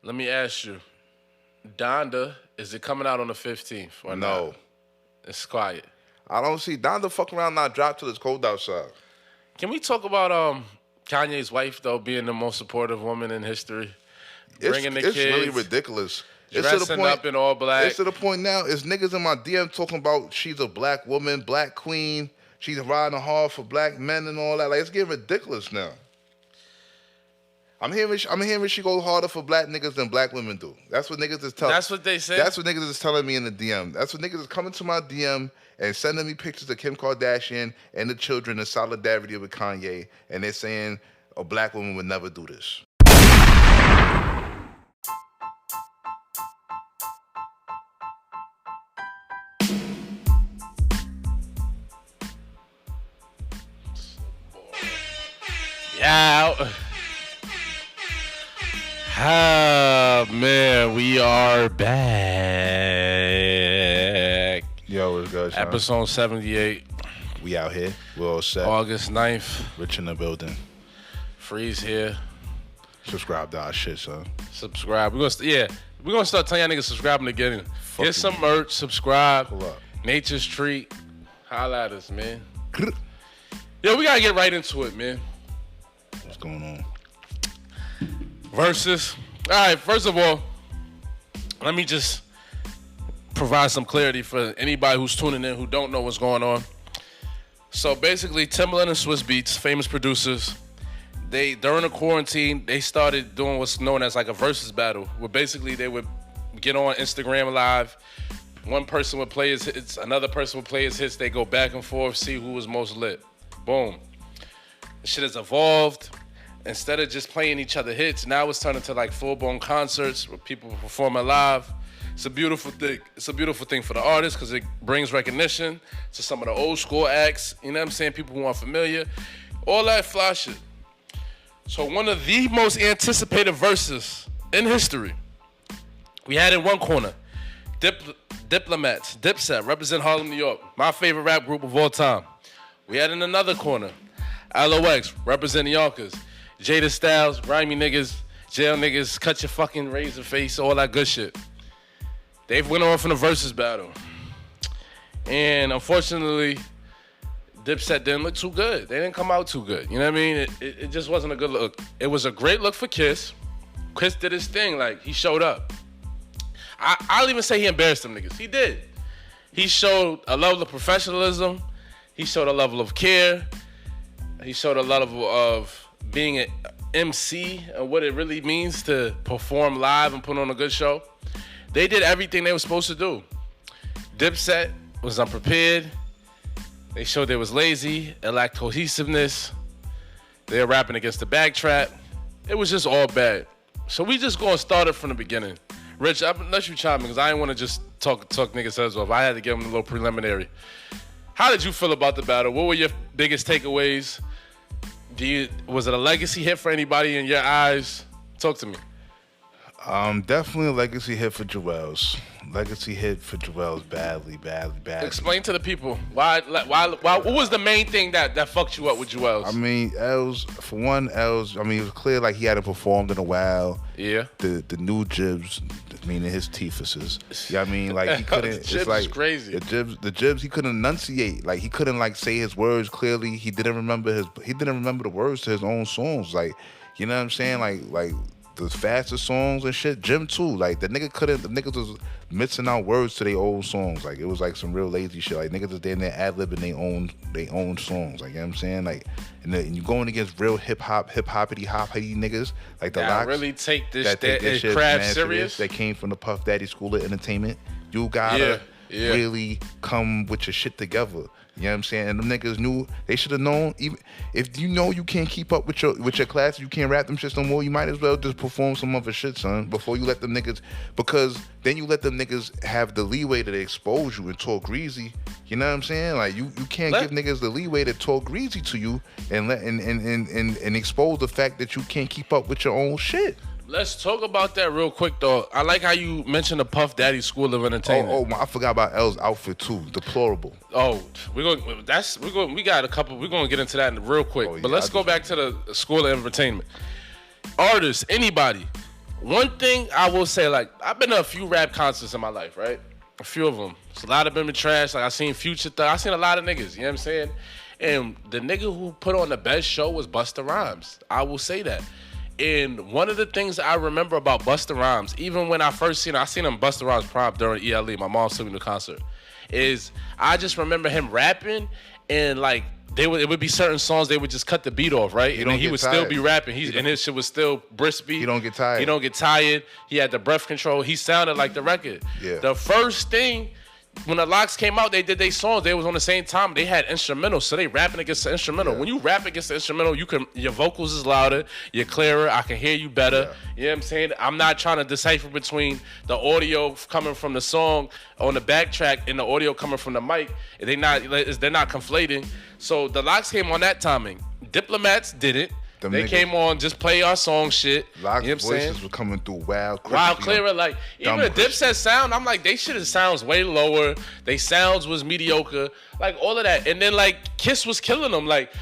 Let me ask you, Donda, is it coming out on the 15th or No. not? It's quiet. I don't see Donda fucking around not drop till it's cold outside. Can we talk about Kanye's wife though being the most supportive woman in history? Bringing the It's kids, really ridiculous. It's dressing to the point, up in all black. It's to the point now. It's niggas in my DM talking about she's a black woman, black queen. She's riding hard for black men and all that. Like, it's getting ridiculous now. I'm hearing she goes harder for black niggas than black women do. That's what niggas is telling. That's what they say. That's what niggas is telling me in the DM. That's what niggas is coming to my DM and sending me pictures of Kim Kardashian and the children in solidarity with Kanye, and they're saying a black woman would never do this. Yeah. Ah, man, we are back. Yo, what's good, son? Episode 78. We out here. We're all set. August 9th. Rich in the building. Freeze here. Subscribe to our shit, son. Subscribe. We're gonna start telling y'all niggas subscribing again. Get some merch, subscribe. Pull up. Nature's Treat. Holla at us, man. Yo, we gotta get right into it, man. What's going on? Verzuz. All right, first of all, let me just provide some clarity for anybody who's tuning in who don't know what's going on. So basically, Timbaland and Swiss Beats, famous producers, during the quarantine, they started doing what's known as like a Verzuz battle, where basically they would get on Instagram Live. One person would play his hits, another person would play his hits. They go back and forth, see who was most lit. Boom. The shit has evolved. Instead of just playing each other hits, now it's turned into like full-blown concerts where people performing live. It's a beautiful thing. It's a beautiful thing for the artists because it brings recognition to some of the old school acts. You know what I'm saying? People who aren't familiar. All that fly shit. So one of the most anticipated Verzuz in history, we had in one corner, Diplomats, Dipset, represent Harlem, New York. My favorite rap group of all time. We had in another corner, LOX, representing Yonkers. Jada Styles, grimy niggas, jail niggas, cut your fucking razor face, all that good shit. They went on from the Verzuz battle. And unfortunately, Dipset didn't look too good. They didn't come out too good. You know what I mean? It just wasn't a good look. It was a great look for Kiss. Kiss did his thing. Like, he showed up. I'll even say he embarrassed them niggas. He did. He showed a level of professionalism. He showed a level of care. He showed a level of being an MC and what it really means to perform live and put on a good show. They did everything they were supposed to do. Dipset was unprepared. They showed they was lazy. It lacked cohesiveness. They were rapping against the backtrack. It was just all bad. So we just gonna start it from the beginning. Rich, I'll let you chime in because I didn't want to just talk niggas' heads off. I had to give them a little preliminary. How did you feel about the battle? What were your biggest takeaways? Was it a legacy hit for anybody in your eyes? Talk to me. Definitely a legacy hit for Juelz. Legacy hit for Juelz badly. Explain to the people why. What was the main thing that fucked you up with Juelz? I mean, Els. For one, Els. I mean, it was clear like he hadn't performed in a while. Yeah. The new jibs, meaning his teethuses. Yeah, I mean, like he couldn't. It's like crazy. The jibs. He couldn't enunciate. Like he couldn't like say his words clearly. He didn't remember the words to his own songs. Like, you know what I'm saying? Like. The faster songs and shit, Jim too. Like the niggas was mixing out words to their old songs. Like it was like some real lazy shit. Like niggas was there in there ad-libbing their own songs. Like, you know what I'm saying? Like, and you going against real hip-hoppity niggas. Like the Lox. Really take this crap serious. That came from the Puff Daddy School of Entertainment. You gotta really come with your shit together. You know what I'm saying? And them niggas knew, they should have known, even if you know you can't keep up with your class, you can't rap them shits no more, you might as well just perform some other shit, son, before you let them niggas, because then you let them niggas have the leeway to expose you and talk greasy. You know what I'm saying? Like you can't give niggas the leeway to talk greasy to you and expose the fact that you can't keep up with your own shit. Let's talk about that real quick, though. I like how you mentioned the Puff Daddy School of Entertainment. I forgot about L's outfit too. Deplorable. Oh, we got a couple. We're gonna get into that real quick. But let's go back to the School of Entertainment. Artists, anybody, One thing I will say, like, I've been to a few rap concerts in my life, right? A few of them. So a lot of them been trash. Like, I seen Future Thug. I seen a lot of niggas, you know what I'm saying? And the nigga who put on the best show was Busta Rhymes. I will say that. And one of the things I remember about Busta Rhymes, even when I first seen him, I seen him Busta Rhymes prom during ELE. My mom took me to the concert. Is I just remember him rapping and like it would be certain songs they would just cut the beat off, right? And then he would still be rapping. And his shit was still brisk-y. He don't get tired. He don't get tired. He had the breath control. He sounded like the record. Yeah. The first thing, when the Lox came out, they did their songs. They was on the same time. They had instrumentals, so they rapping against the instrumental. Yeah. When you rap against the instrumental, your vocals is louder, you're clearer, I can hear you better. Yeah. You know what I'm saying? I'm not trying to decipher between the audio coming from the song on the backtrack and the audio coming from the mic. They're not conflating. So the Lox came on that timing. Diplomats didn't. They came on, just play our song shit. Lox you know voices were coming through wild clearer. Like, even the Dipset sound, I'm like, they shit sounds way lower. They sounds was mediocre. Like, all of that. And then, like, Kiss was killing them. Like,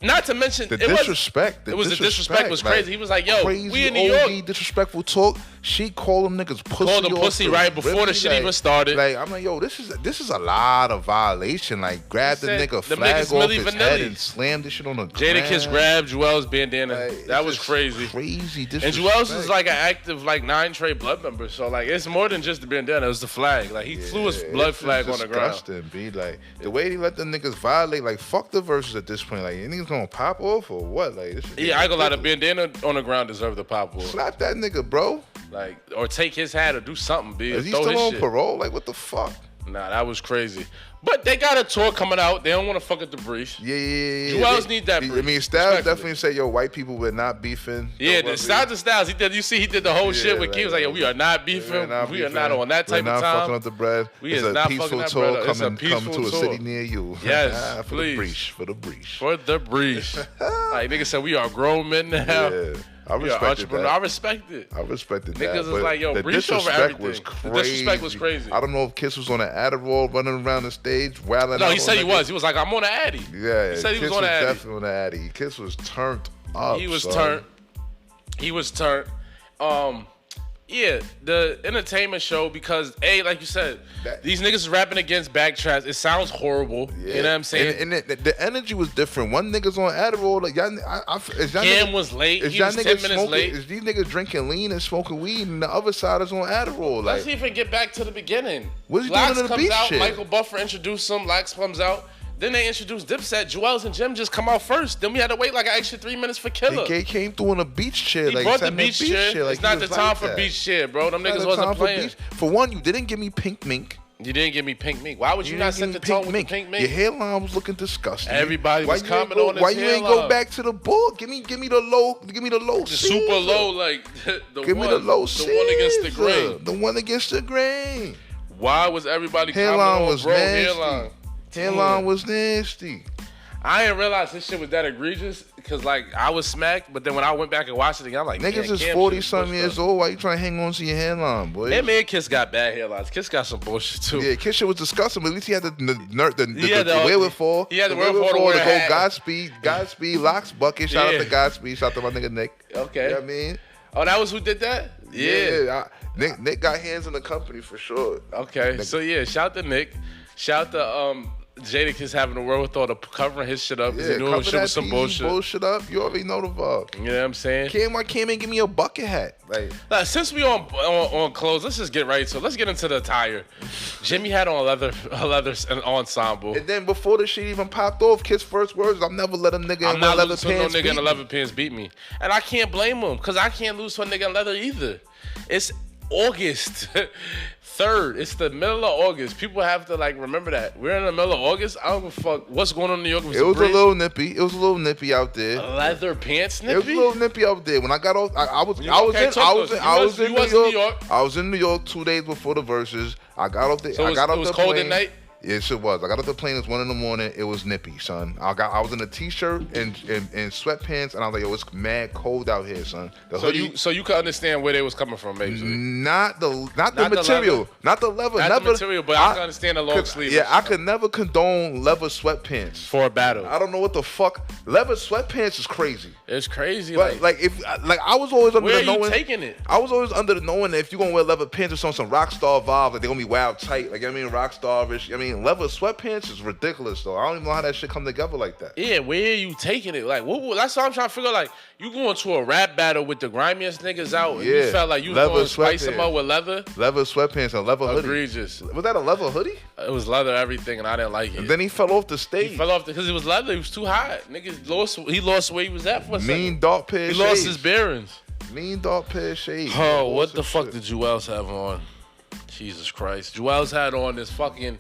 not to mention... The disrespect. The disrespect was crazy. He was like, yo, we in New York. Disrespectful talk. She called them niggas pussy. Called them pussy right before the shit even started. Like, I'm like, yo, this is a lot of violation. Like, grab the nigga flag off his head and slam this shit on the ground. Jadakiss grabbed Juelz bandana. Like, that was crazy. Crazy disrespect. And Juelz is like an active, like, 9 Trey blood member. So, like, it's more than just the bandana. It was the flag. Like, he flew his blood flag on the ground. Disgusting, B. Like, the way he let the niggas violate, like, fuck the Verzuz at this point. Like, you niggas gonna pop off or what? Like, this shit I ain't gonna lie, the bandana on the ground deserve the pop off. Slap that nigga, bro. Like, or take his hat or do something, B. Is he still on parole? Like, what the fuck? Nah, that was crazy. But they got a tour coming out. They don't want to fuck up the breach. Yeah. Juelz need that breach. I mean, Styles definitely said, yo, white people were not beefing. Yeah, the Styles. He did the whole shit with Kim. He was like, yo, we are not beefing. We are not on that type of time. We're not fucking up the bread. We is not fucking up the bread. It's a peaceful tour. Come to a city near you. Yes, please. For the breach. Like, nigga said, we are grown men now. Yeah. I respected that. I respect it. I respected that. Niggas is like, yo, breach over everything. The disrespect was crazy. I don't know if Kiss was on an Adderall running around the stage, wailing out. No, he said he was. He was like, I'm on an Addy. Yeah, he said he was on an Addy. Definitely on an Addy. Kiss was turned up. He was turned. Yeah, the entertainment show, because like you said, these niggas is rapping against backtracks. It sounds horrible. Yeah. You know what I'm saying? And the energy was different. One nigga's on Adderall. Like, Cam was late. He was 10 minutes late. Is these niggas drinking lean and smoking weed, and the other side is on Adderall? Like, let's even get back to the beginning. What's he doing in the beach shit? Michael Buffer introduced him. Lox comes out. Then they introduced Dipset. Juelz and Jim just come out first. Then we had to wait like an extra 3 minutes for Killer. He came through in a beach chair. He brought the beach chair. Like, it's not the time for beach chair, bro. Them niggas wasn't playing. For one, you didn't give me Pink Mink. You didn't give me Pink Mink. Why would you not set the tone with the Pink Mink? Your hairline was looking disgusting. Everybody was commenting on his hairline. Why you ain't go back to the bull? Give me the low. Give me the low. The super low, like give me the low. The one against the grain. The one against the grain. Why was everybody commenting on bro hairline? Hairline was nasty. I didn't realize this shit was that egregious because, like, I was smacked, but then when I went back and watched it again, I'm like, niggas is 40-something years old. Why you trying to hang on to your hairline, boy? That man Kiss got bad hairlines. Kiss got some bullshit, too. Yeah, Kiss shit was disgusting, but at least he had the wherewithal. He had the wherewithal to wear a hat. Godspeed, Lox bucket. Shout out to Godspeed. Shout out to my nigga Nick. Okay. You know what I mean? Oh, that was who did that? Yeah. Nick got hands in the company for sure. Okay. So, yeah, shout to Nick. Shout to Jadakiss having the wherewithal to covering his shit up because he knew shit was some bullshit up. You already know the vibe. You know what I'm saying? Why can't give me a bucket hat? Like, since we on clothes, let's just get right to it. Let's get into the attire. Jimmy had on a leather ensemble. And then before the shit even popped off, Kiss' first words, I'll never let a nigga in leather pants beat me. I'm not letting no nigga in leather pants beat me. And I can't blame him because I can't lose to a nigga in leather either. It's August 3rd. It's the middle of August. People have to, like, remember that. We're in the middle of August. I don't give a fuck what's going on in New York. It was a little nippy. It was a little nippy out there. Leather pants nippy? It was a little nippy out there. When I got off, I was in New York. I was in New York 2 days before the Verzuz. I got off the So it was cold at night? Yes, it was. I got off the plane. It was 1 a.m. It was nippy, son. I was in a t-shirt and sweatpants, and I was like, yo, it's mad cold out here, son. So you could understand where they was coming from, maybe. Not the material, not the leather, not the material, but I can understand the long sleeve. Yeah, I could never condone leather sweatpants for a battle. I don't know what the fuck. Leather sweatpants is crazy. It's crazy. But if I was always under where the knowing. Where you taking it? I was always under the knowing that if you're gonna wear leather pants or some rock star vibe, like they're gonna be wild tight. Like I mean, rock star-ish. I mean, leather sweatpants is ridiculous though. I don't even know how that shit come together like that. Yeah, where are you taking it? Like, that's what I'm trying to figure out. Like, you going to a rap battle with the grimiest niggas out, and you felt like you was going to spice them up with leather? Leather sweatpants and leather hoodie. Egregious. Was that a leather hoodie? It was leather everything, and I didn't like it. And then he fell off the stage. He fell off because it was leather. He was too hot. Niggas lost where he was at for a second. Mean dark pair of shades. He lost his bearings. Mean dark pair of shades. Oh, what the fuck did Juelz have on? Jesus Christ. Juelz had on this fucking...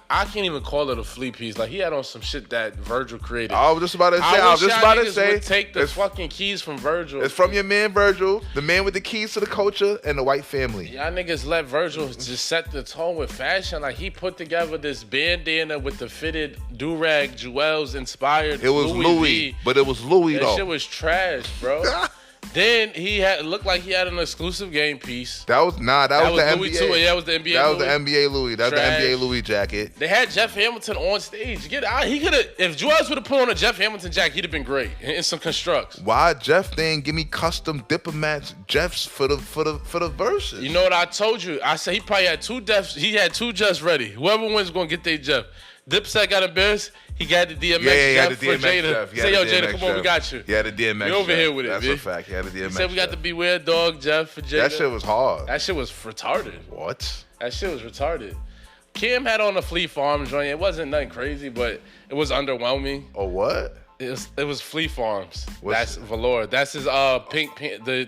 I can't even call it a flea piece. Like, he had on some shit that Virgil created. I was just about to say. Take the fucking keys from Virgil. It's from your man Virgil, the man with the keys to the culture and the white family. Y'all niggas let Virgil just set the tone with fashion. Like, he put together this bandana with the fitted do-rag Juelz inspired. It was Louis, but it was Louis though. That shit was trash, bro. Then it looked like he had an exclusive game piece. That was the Louis NBA. Too. Yeah, that was the NBA. That Louis. was the NBA Louis. That was the NBA Louis jacket. They had Jeff Hamilton on stage. Get out. He could have. If Juelz would have put on a Jeff Hamilton jacket, he'd have been great in some constructs. Why Jeff didn't give me custom diplomats Jeffs for the Verzuz? You know what I told you? I said he probably had two Jeffs. He had two Jeffs ready. Whoever wins gonna get their Jeff. Dipset got embarrassed. He got the DMX Jeff for Jada. Say, yo, Jada, come on, we got you. He had the DMX You over here with it, That's bitch. a fact. He had the DMX He said we got the Beware Dog Jeff for Jada. That shit was hard. That shit was retarded. What? That shit was retarded. Kim had on a Flea Farms joint. It wasn't nothing crazy, but it was underwhelming. Oh, what? It was Flea Farms. That's Velour. That's his pink.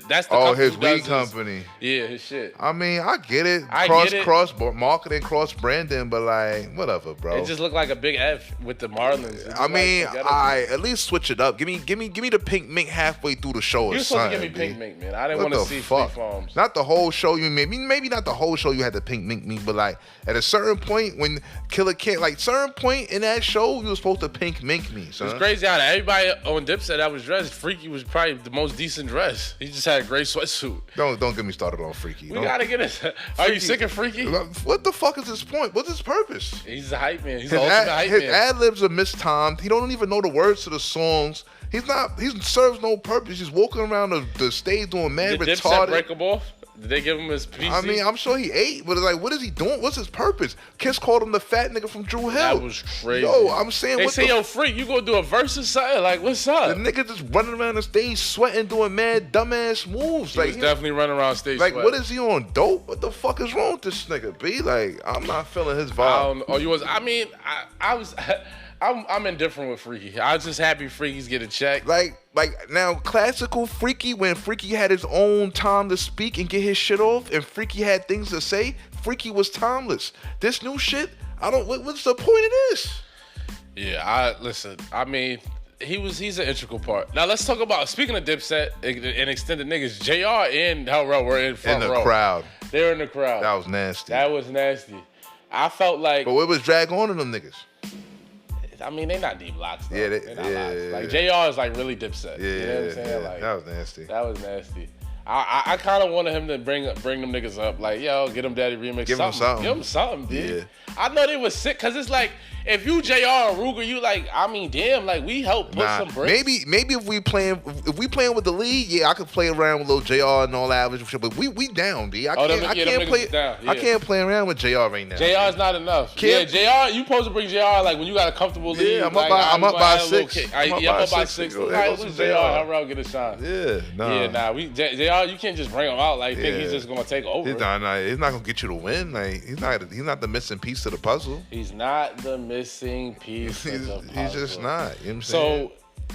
That's the his weed company. Yeah, his shit. I mean, I get it. Get cross marketing, cross branding, but like whatever, bro. It just looked like a big F with the Marlins. I mean, at least switch it up. Give me the pink mink halfway through the show. You were supposed to give me pink mink, man. I didn't want to see Flea Farms. Not the whole show. You maybe not the whole show. You had the pink mink me, but like at a certain point when Killer Cat, like certain point in that show, you were supposed to pink mink me. Son. It's crazy how everybody on Dipset that was dressed. Freaky was probably the most decent dress. He just had a great sweatsuit. Don't get me started on Freaky. We gotta get it. Are you sick of Freaky? What the fuck is his point? What's his purpose? He's a hype man. He's the ultimate hype man. His ad libs are mistimed. He don't even know the words to the songs. He serves no purpose. He's walking around the stage doing mad retarded. Did Dipset break him off? Did they give him his PC? I mean, I'm sure he ate, but it's like, what is he doing? What's his purpose? Kiss called him the fat nigga from Drew Hill. That was crazy. Yo, I'm saying, they say, yo, Freak, you gonna do a Verzuz something? Like, what's up? The nigga just running around the stage sweating, doing mad dumbass moves. He was definitely running around stage like, sweating. what is he on, dope? What the fuck is wrong with this nigga, B? Like, I'm not feeling his vibe. I'm indifferent with Freaky. I was just happy Freaky's getting checked. Like now, classical Freaky, when Freaky had his own time to speak and get his shit off, and Freaky had things to say, Freaky was timeless. This new shit, what's the point of this? Yeah, listen, I mean, he's an integral part. Now let's talk about, speaking of Dipset and extended niggas, JR and Hell Row were in front row. In the crowd. They were in the crowd. That was nasty. I felt like. But what was drag on to them niggas? I mean, they not deep locks, though. Yeah, they're not locks. Like, JR is like really Dipset. Yeah, you know what I'm saying? Yeah, like, that was nasty. That was nasty. I kind of wanted him to bring them niggas up. Like, yo, get them Daddy remix. Give them something. Give them something, dude. Yeah. I know they was sick, because it's like, if you JR and Ruger, you like, I mean, damn, like, we help put some bricks. Maybe if we playing with the league, yeah, I could play around with little JR and all that shit. But we down, B. I can't play around with JR right now. JR is not enough. JR, you supposed to bring JR like when you got a comfortable lead. Yeah, I'm up by 6. I'm up by 6. All right, let's JR. How around get a shot? Yeah, JR, you can't just bring him out like think he's just gonna take over. He's not gonna get you to win. Like he's not the missing piece to the puzzle. He's not the missing piece. He's just not. You know what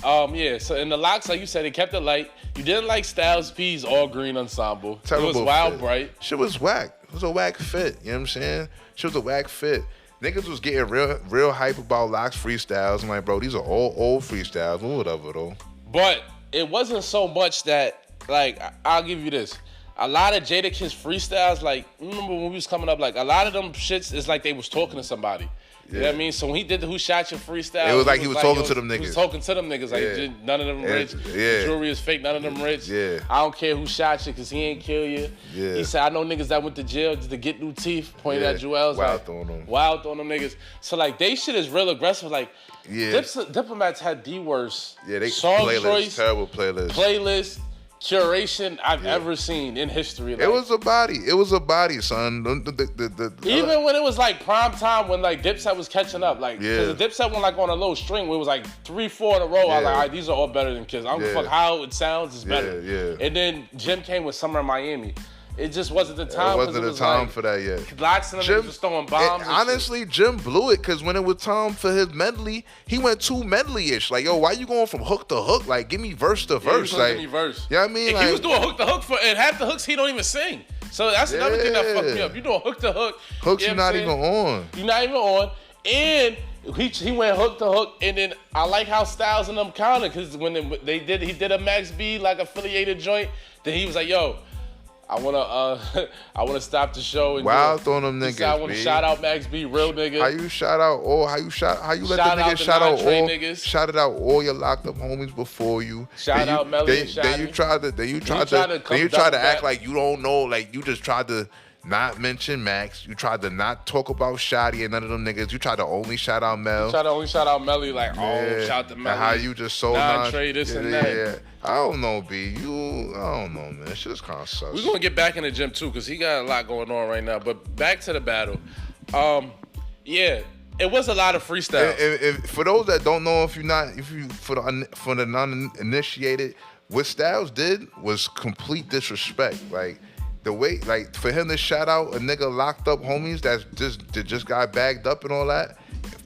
I'm saying? So in the locks, like you said, it kept it light. You didn't like Styles P's all green ensemble. Terrible. It was wild bright. Shit was whack. It was a whack fit. You know what I'm saying? Shit was a whack fit. Niggas was getting real hype about Locks freestyles. I'm like, bro, these are all old freestyles. Whatever though. But it wasn't so much that, like, I'll give you this. A lot of Jadakiss freestyles, like, remember when we was coming up, like, a lot of them shits is like they was talking to somebody. You know what I mean? So when he did the Who Shot You freestyle, it was like he was talking to them niggas. He was talking to them niggas. Like, none of them rich. The jewelry is fake. None of them rich. Yeah. I don't care who shot you because he ain't kill you. Yeah. He said, I know niggas that went to jail just to get new teeth. Pointed at Juelz. Wild on them. Wild on them niggas. So, like, they shit is real aggressive. Like, Diplomats had the worst song choice. Terrible playlist. Curation I've ever seen in history. Like, it was a body, son. Even when it was like prime time, when like Dipset was catching up, like because the Dipset went like on a little string, where it was like 3-4 in a row. I was like, all right, these are all better than Kids. I don't give a fuck how it sounds, it's better. And then Jim came with Summer in Miami. It just wasn't the time. It wasn't the time for that yet. Lox and Dipset was throwing bombs. Honestly, Jim blew it because when it was time for his medley, he went too medley-ish. Like, yo, why you going from hook to hook? Like, give me verse to verse. Like, give me verse. You know what I mean? Like, he was doing hook to hook and half the hooks he don't even sing. So that's another thing that fucked me up. You doing hook to hook. Hooks you're not even on. You're not even on. And he went hook to hook, and then I like how Styles and them counted because when he did a Max B like affiliated joint. Then he was like, yo, I wanna stop the show and wild on them niggas. I wanna shout out Max B, real nigga. How you let the niggas shout out all niggas. Shouted out all your locked up homies before you. Shout out Melly and Then you tried to act like you don't know, like you just tried to not mention Max. You tried to not talk about Shotty and none of them niggas. You tried to only shout out Mel. Shout out Melly, like, shout out to Melly. And how you just so non-trade this and that. Yeah. I don't know, B. I don't know, man. Shit is kind of sus. We're gonna get back in the gym too, cause he got a lot going on right now. But back to the battle. It was a lot of freestyle. If for those that don't know, for the non-initiated, what Styles did was complete disrespect. Like, the way, like, for him to shout out a nigga locked up homies that just got bagged up and all that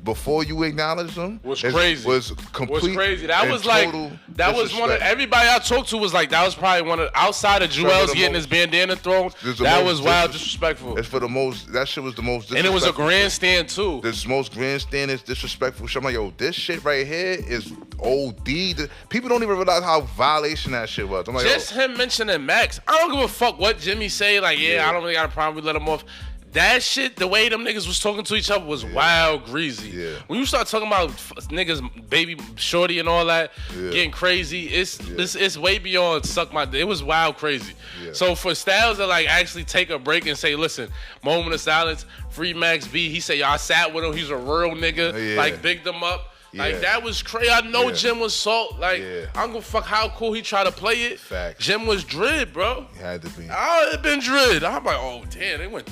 before you acknowledge them was crazy. Was complete. Was crazy. That was like was one of everybody I talked to was like that was probably one of outside of Juelz getting his bandana thrown. That was wild disrespectful. It's for the most. That shit was the most. And it was a grandstand too. This most grandstand is disrespectful. So I'm like, yo, this shit right here is OD. People don't even realize how violation that shit was. I'm like, just him mentioning Max. I don't give a fuck what Jimmy say. Like, I don't really got a problem. We let him off. That shit, the way them niggas was talking to each other was wild greasy. Yeah. When you start talking about niggas, baby shorty and all that, getting crazy, it's way beyond suck my dick. It was wild crazy. Yeah. So for Styles to like actually take a break and say, listen, moment of silence, free Max B. He said, y'all sat with him. He's a real nigga. Like, bigged him up. Like, that was crazy. I know Jim was salt. Like, I don't give a fuck how cool he tried to play it. Facts. Jim was dread, bro. He had to be. I had been dread. I'm like, oh, damn, they went.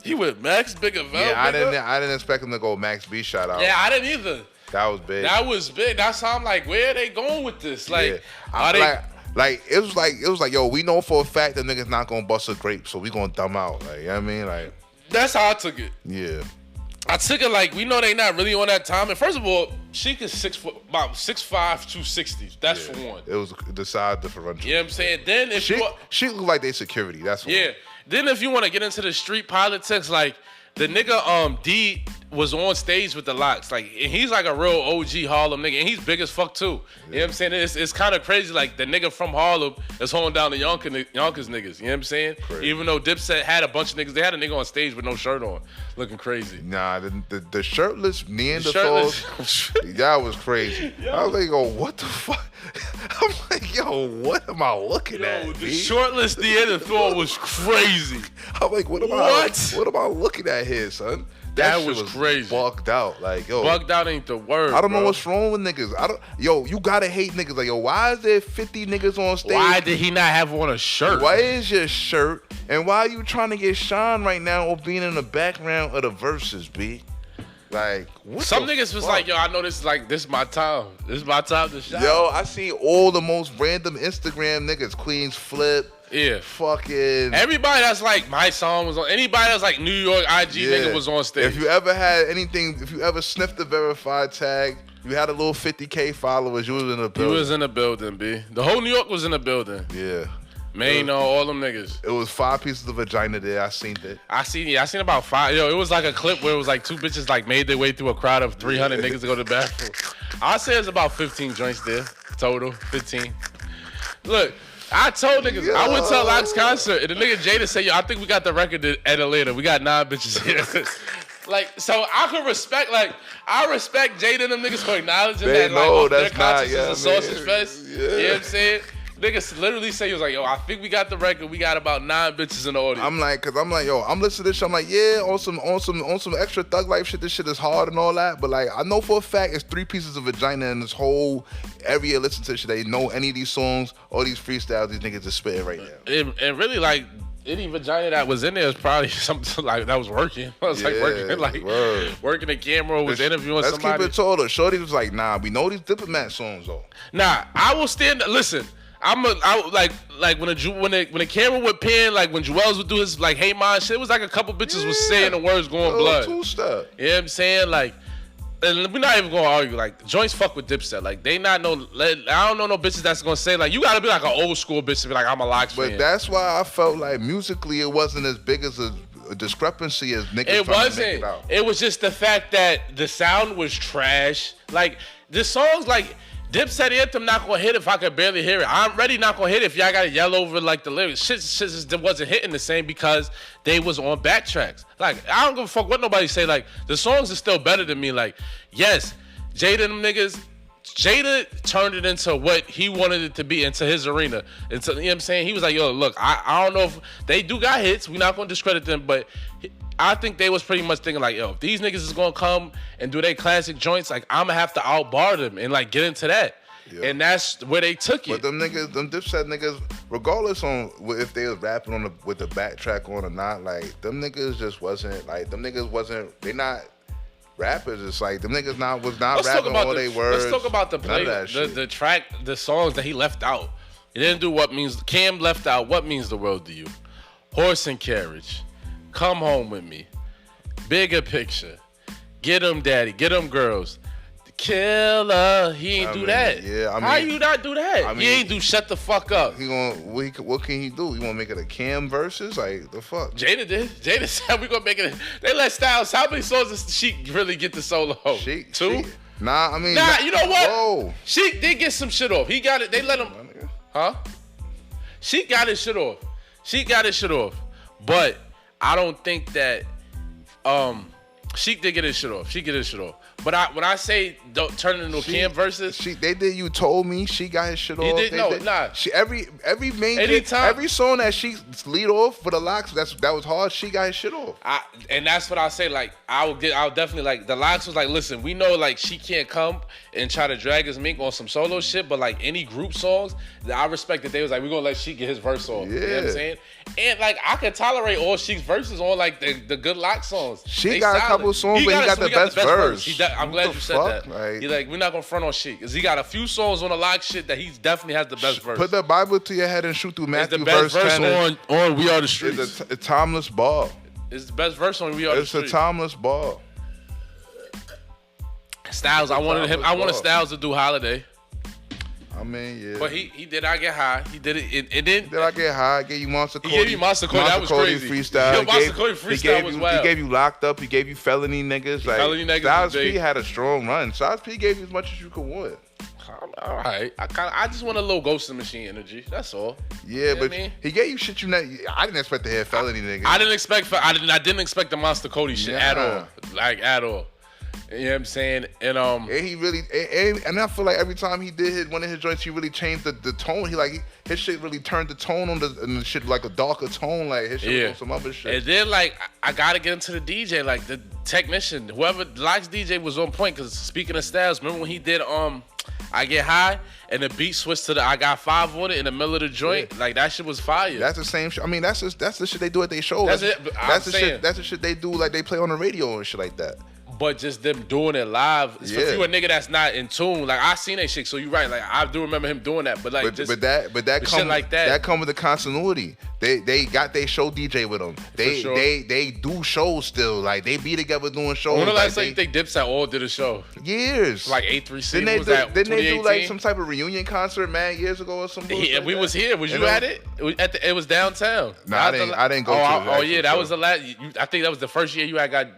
He went Max Bigger Vel. Yeah, I didn't expect him to go Max B shout out. Yeah, I didn't either. That was big. That's how I'm like, where are they going with this? Like, it was like, yo, we know for a fact that niggas not gonna bust a grape, so we gonna dumb out. Like, you know what I mean? Like, that's how I took it. Yeah. I took it like, we know they not really on that time. And first of all, Sheik is about 6'5", 260. That's for one. It was the size differential. You know what I'm saying? Then if Sheik looked like they security. That's what. Yeah. Then if you want to get into the street politics, like the nigga D was on stage with the Lox. Like, and he's like a real OG Harlem nigga, and he's big as fuck too. You know what I'm saying? It's kind of crazy. Like, the nigga from Harlem is holding down the Yonkers niggas. You know what I'm saying? Crazy. Even though Dipset had a bunch of niggas, they had a nigga on stage with no shirt on, looking crazy. Nah, the shirtless Neanderthals, that was crazy. Yo. I was like, yo, what the fuck? I'm like, yo, what am I looking at? The shirtless Neanderthal was crazy. I'm like, what am I looking at here, son? That was crazy. Bugged out. Like, yo. Bugged out ain't the word. I don't know what's wrong with niggas. You gotta hate niggas. Like, yo, why is there 50 niggas on stage? Why did he not have on a shirt? Why is your shirt? And why are you trying to get shine right now or being in the background of the Verzuz, B? Like, what some niggas was like, yo, I know this is my time. This is my time to shine. Yo, I see all the most random Instagram niggas. Queens Flip. Yeah. Fucking. Everybody that's like, my song was on. Anybody that's like New York IG nigga was on stage. If you ever had anything, if you ever sniffed the verified tag, you had a little 50K followers, you was in the building. You was in the building, B. The whole New York was in the building. Yeah. Man, all them niggas. It was 5 pieces of vagina there. I seen it. I seen about 5. Yo, it was like a clip where it was like 2 bitches like made their way through a crowd of 300 niggas to go to the bathroom. I'd say it's about 15 joints there total. 15. Look, I told niggas I went to a Lox concert and the nigga Jada said, yo, I think we got the record at Atlanta. We got 9 bitches here. Like, so I could respect, like, I respect Jada and them niggas for acknowledging They that, know like, that's their conscience not, is a sausage fest. Yeah. You know what I'm saying? Niggas literally say, he was like, yo, I think we got the record. We got about 9 bitches in the audience. I'm like, yo, I'm listening to this shit. I'm like, yeah, on some extra thug life shit. This shit is hard and all that. But like, I know for a fact it's 3 pieces of vagina in this whole. Every year, listen to this shit. They know any of these songs, all these freestyles. These niggas is spitting right now. And really, like, any vagina that was in there is probably something like that was working. I was working the camera, was interviewing somebody. Let's keep it total. Shorty was like, nah, we know these Diplomat songs though. Nah, I will stand. Listen. Like when the camera would pan, like when Juelz would do his like Hey Mine shit, it was like a couple bitches was saying the words going blood. Two-step. You know what I'm saying? Like, and we're not even gonna argue. Like, joints fuck with Dipset. Like, they not no. I don't know no bitches that's gonna say like you gotta be like an old school bitch to be like I'm a Lox fan. But that's why I felt like musically it wasn't as big as a discrepancy as niggas. It wasn't. It was just the fact that the sound was trash. Like the songs like. Dipset anthem not gonna hit if I could barely hear it. I'm ready not gonna hit it if y'all gotta yell over like the lyrics. Shit just wasn't hitting the same because they was on backtracks. Like I don't give a fuck what nobody say. Like the songs are still better than me. Like yes, Jada and them niggas. Jada turned it into what he wanted it to be, into his arena. Into, you know what I'm saying? He was like, yo, look, I don't know if they do got hits. We're not gonna discredit them, but I think they was pretty much thinking like, yo, if these niggas is gonna come and do their classic joints, like I'm gonna have to outbar them and like get into that. Yeah. And that's where they took it. But them niggas, them Dipset niggas, regardless on if they was rapping on with the backtrack on or not, like them niggas just wasn't like they not rappers. It's like them niggas was not rapping all they words. Let's talk about the track, the songs that he left out. He didn't do Cam left out What Means the World to You, Horse and Carriage, Come Home With Me, Bigger Picture, Get 'Em Daddy, Get 'Em Girls, The Killer. He ain't do that. Yeah, I mean, how you not do that? He ain't do Shut the Fuck Up. What can he do? You want to make it a Cam versus? Like the fuck? Jada did. Jada said we gonna make it. They let Styles. How many songs does Sheek really get the solo? 2. Nah, I mean. Nah, you know what? Whoa. Sheek did get some shit off. He got it. They let him. Huh? Sheek got his shit off. But I don't think that Sheek did get his shit off. But when I say don't turn it into a Cam versus, they did. You told me she got his shit off. You did nah. She every song that she lead off for the Lox that was hard. She got his shit off. And that's what I'll say. Like I'll definitely like the Lox was like, listen, we know like she can't come and try to drag his mink on some solo shit, but like any group songs, I respect that they was like, we're gonna let Sheek get his verse off. Yeah. You know what I'm saying? And like I can tolerate all Sheek's verses on like the good Lox songs. She got a couple songs, but he got the best verse. I'm glad you said that. Like, you're like, we're not gonna front on Sheek, cause he got a few songs on the Lox shit that he definitely has the best verse. Put the Bible to your head and shoot through Matthew it's the best verse 10 on We Are the Streets. It's a timeless ball. It's the best verse on We Are the Streets. It's a timeless ball. Styles, I wanted Styles to do Holiday. I mean, yeah. But he did I Get High. He did it. And then did I Get High? Gave you Monster Cody. He gave you Monster Cody. That was crazy. Freestyle. Yo, Monster Cody freestyle was wild. He gave you Locked Up. He gave you Felony Niggas. Like, Felony Niggas. Styles P had a strong run. Styles P gave you as much as you could want. All right. I just want a little Ghost in the Machine energy. That's all. Yeah, but he gave you shit I didn't expect to hear Felony Niggas. I didn't expect the Monster Cody shit at all. Like at all. You know what I'm saying? And he really and I feel like every time he did one of his joints, he really changed the tone. His shit really turned the tone on the shit like a darker tone. Like his shit was on some other shit. And then like I gotta get into the DJ, like the technician, whoever Lox DJ was on point. Cause speaking of Styles, remember when he did I Get High and the beat switched to the I Got 5 on it in the middle of the joint? Yeah. Like that shit was fire. That's the same shit. I mean, that's the shit they do at their shows. That's the shit they do, like they play on the radio and shit like that. But just them doing it live. For you a nigga that's not in tune. Like I seen that shit, so you're right. Like I do remember him doing that. But like that come with the continuity. They got their show DJ with them. They do shows still. Like they be together doing shows. When the last time you think Dipset all did a show? Years. Like 836. Didn't they do like some type of reunion concert mad years ago or something? Yeah, we was here. Was you at it? It was downtown. No, I didn't go to it. Oh yeah, that was the last. I think that was the first year you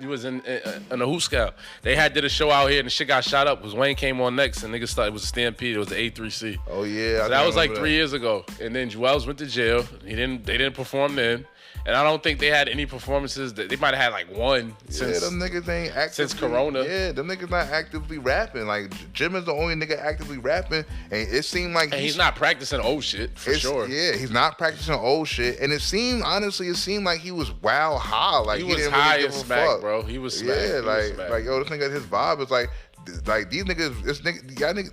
was in a Who Scout. They did a show out here and the shit got shot up. Wayne came on next and niggas started. It was a stampede. It was the A3C. Oh yeah, so that was like 3 years ago. And then Juelz went to jail. They They didn't perform then. And I don't think they had any performances. They might have had like one since them niggas ain't actively, since Corona. Yeah, them niggas not actively rapping. Like Jim is the only nigga actively rapping, and it seemed like he's not practicing old shit for sure. Yeah, he's not practicing old shit, and it seemed like he was wild high. Like he was didn't high really as give a smack, fuck. bro. He was smack. Yeah, like yo, this nigga, his vibe is like these niggas,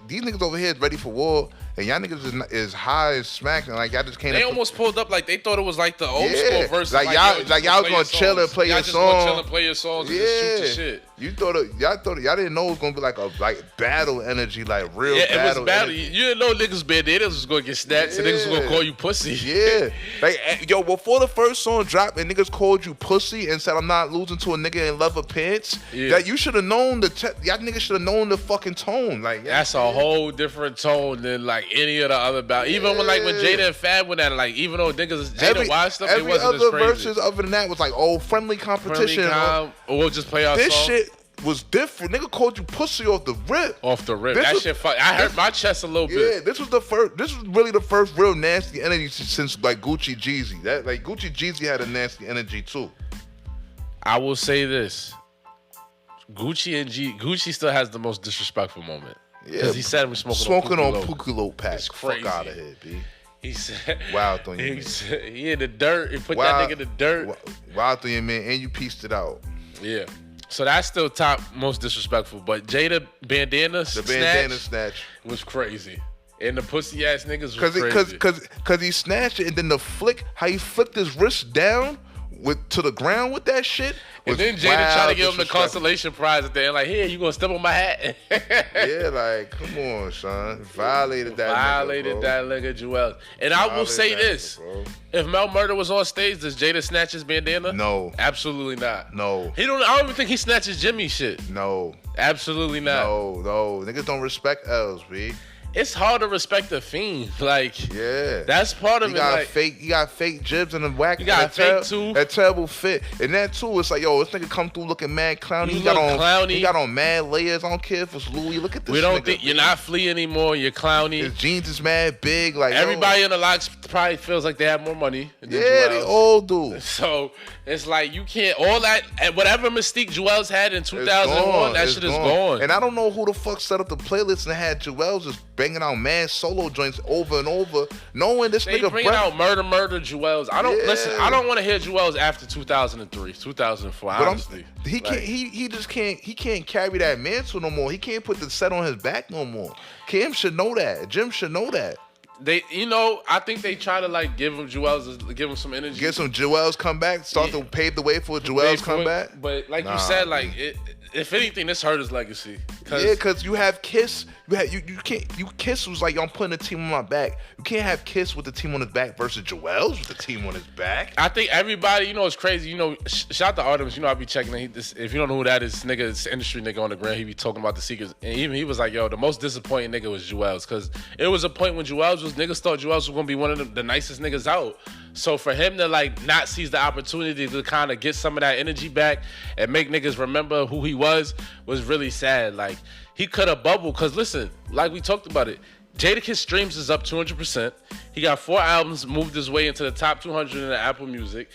these niggas over here is ready for war, and y'all niggas is high as smack, and like y'all just can't. They almost pulled up like they thought it was like the old school versus like y'all was gonna chill and play your song. Chill and play your songs and just shoot your shit. Y'all didn't know it was gonna be like a battle energy, like real battle. Yeah, it was battle. Energy. You didn't know niggas bandanas was gonna get snatched and niggas was gonna call you pussy. Yeah, like yo, before the first song dropped and niggas called you pussy and said I'm not losing to a nigga in leather pants. Yeah. That you should have known y'all niggas should have known the fucking tone. Like that's a whole different tone than like any of the other battles. Even when Jada and Fab went at it, like even though Jada watched stuff, it wasn't as crazy. Every other verses other than that was like friendly competition. Or we'll just play our song. This shit was different. Nigga called you pussy off the rip. That shit fuck. I hurt my chest a little bit. Yeah, this was really the first real nasty energy since like Gucci Jeezy. That like Gucci Jeezy had a nasty energy too. I will say this. Gucci still has the most disrespectful moment. Yeah. Because he said we're smoking on Pookie packs. It's crazy. Fuck out of here, B. He said wild on you. He in the dirt. He put that nigga in the dirt. Wild on you, man, and you pieced it out. Yeah. So that's still top most disrespectful. But Jada bandana snatch was crazy. And the pussy ass niggas was crazy. Cause he snatched it and then how he flicked his wrist down to the ground with that shit. And then Jada tried to give him the consolation prize at the end, like, here, you gonna step on my hat? Yeah, like, come on, son. Violated that nigga, Juelz. And I will say this. If Mel Murder was on stage, does Jada snatch his bandana? No. Absolutely not. No. I don't even think he snatches Jimmy shit. No. Absolutely not. No. Niggas don't respect L's, B. It's hard to respect the Fiend. Like, yeah, that's part of it. He got fake jibs and the Wack. He got fake too. That terrible fit. And that too, it's like, yo, this nigga come through looking mad clowny. He got on mad layers. I don't care if it's Louis. Look at this. We don't think you're not Flea anymore. You're clowny. His jeans is mad big. Like everybody in the Lox probably feels like they have more money. Yeah, they all do. So it's like you can't all that whatever mystique Juelz had in 2001. That shit is gone. And I don't know who the fuck set up the playlist and had Juelz just banging out mad solo joints over and over, knowing this nigga bringing out murder Juelz. I don't listen. I don't want to hear Juelz after 2003, 2004. But honestly, he can't carry that mantle no more. He can't put the set on his back no more. Kim should know that. Jim should know that. I think they try to like give him some energy. Get some Juelz comeback. Start to pave the way for a Juelz comeback. But like you said, like if anything, this hurt his legacy. Because you have Kiss. Kiss was like, yo, I'm putting the team on my back. You can't have Kiss with the team on his back versus Juelz with the team on his back. I think everybody, it's crazy. Shout out to Artemis. I be checking. If you don't know who that is, nigga, it's industry nigga on the ground. He be talking about the secrets, and even he was like, yo, the most disappointing nigga was Juelz, because it was a point when niggas thought Juelz was gonna be one of the nicest niggas out. So for him to like not seize the opportunity to kind of get some of that energy back and make niggas remember who he was really sad. Like, he could have bubbled, because listen, like we talked about it, Jadakiss streams is up 200%. He got 4 albums, moved his way into the top 200 in the Apple Music.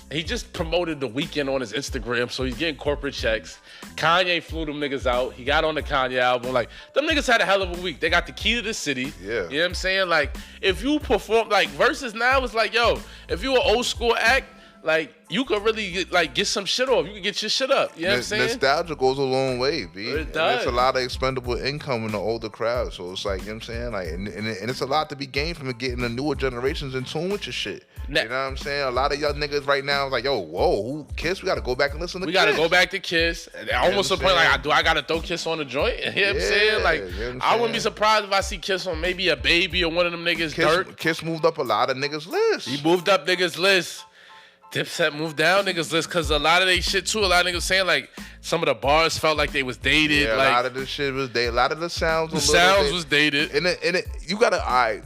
He just promoted The Weeknd on his Instagram, so he's getting corporate checks. Kanye flew them niggas out. He got on the Kanye album. Like, them niggas had a hell of a week. They got the key to the city. Yeah. You know what I'm saying? Like, if you perform, like, Verzuz now, it's like, yo, if you an old school act, like, you could really get some shit off. You can get your shit up. You know what I'm saying? Nostalgia goes a long way, B. It does. It's a lot of expendable income in the older crowd. So it's like, you know what I'm saying? Like, and it's a lot to be gained from getting the newer generations in tune with your shit. You know what I'm saying? A lot of young niggas right now is like, yo, who Kiss? We got to go back and listen to Kiss. We got to go back to Kiss. Almost to the point like, I got to throw Kiss on the joint? You know what I'm saying? Like, I wouldn't be surprised if I see Kiss on maybe a Baby or one of them niggas, Dirt. Kiss moved up a lot of niggas' lists. He moved up niggas' lists. Dipset moved down niggas' list, because a lot of they shit too. A lot of niggas saying like some of the bars felt like they was dated. Yeah, like, a lot of the shit was dated. A lot of the sounds. Was dated. And you gotta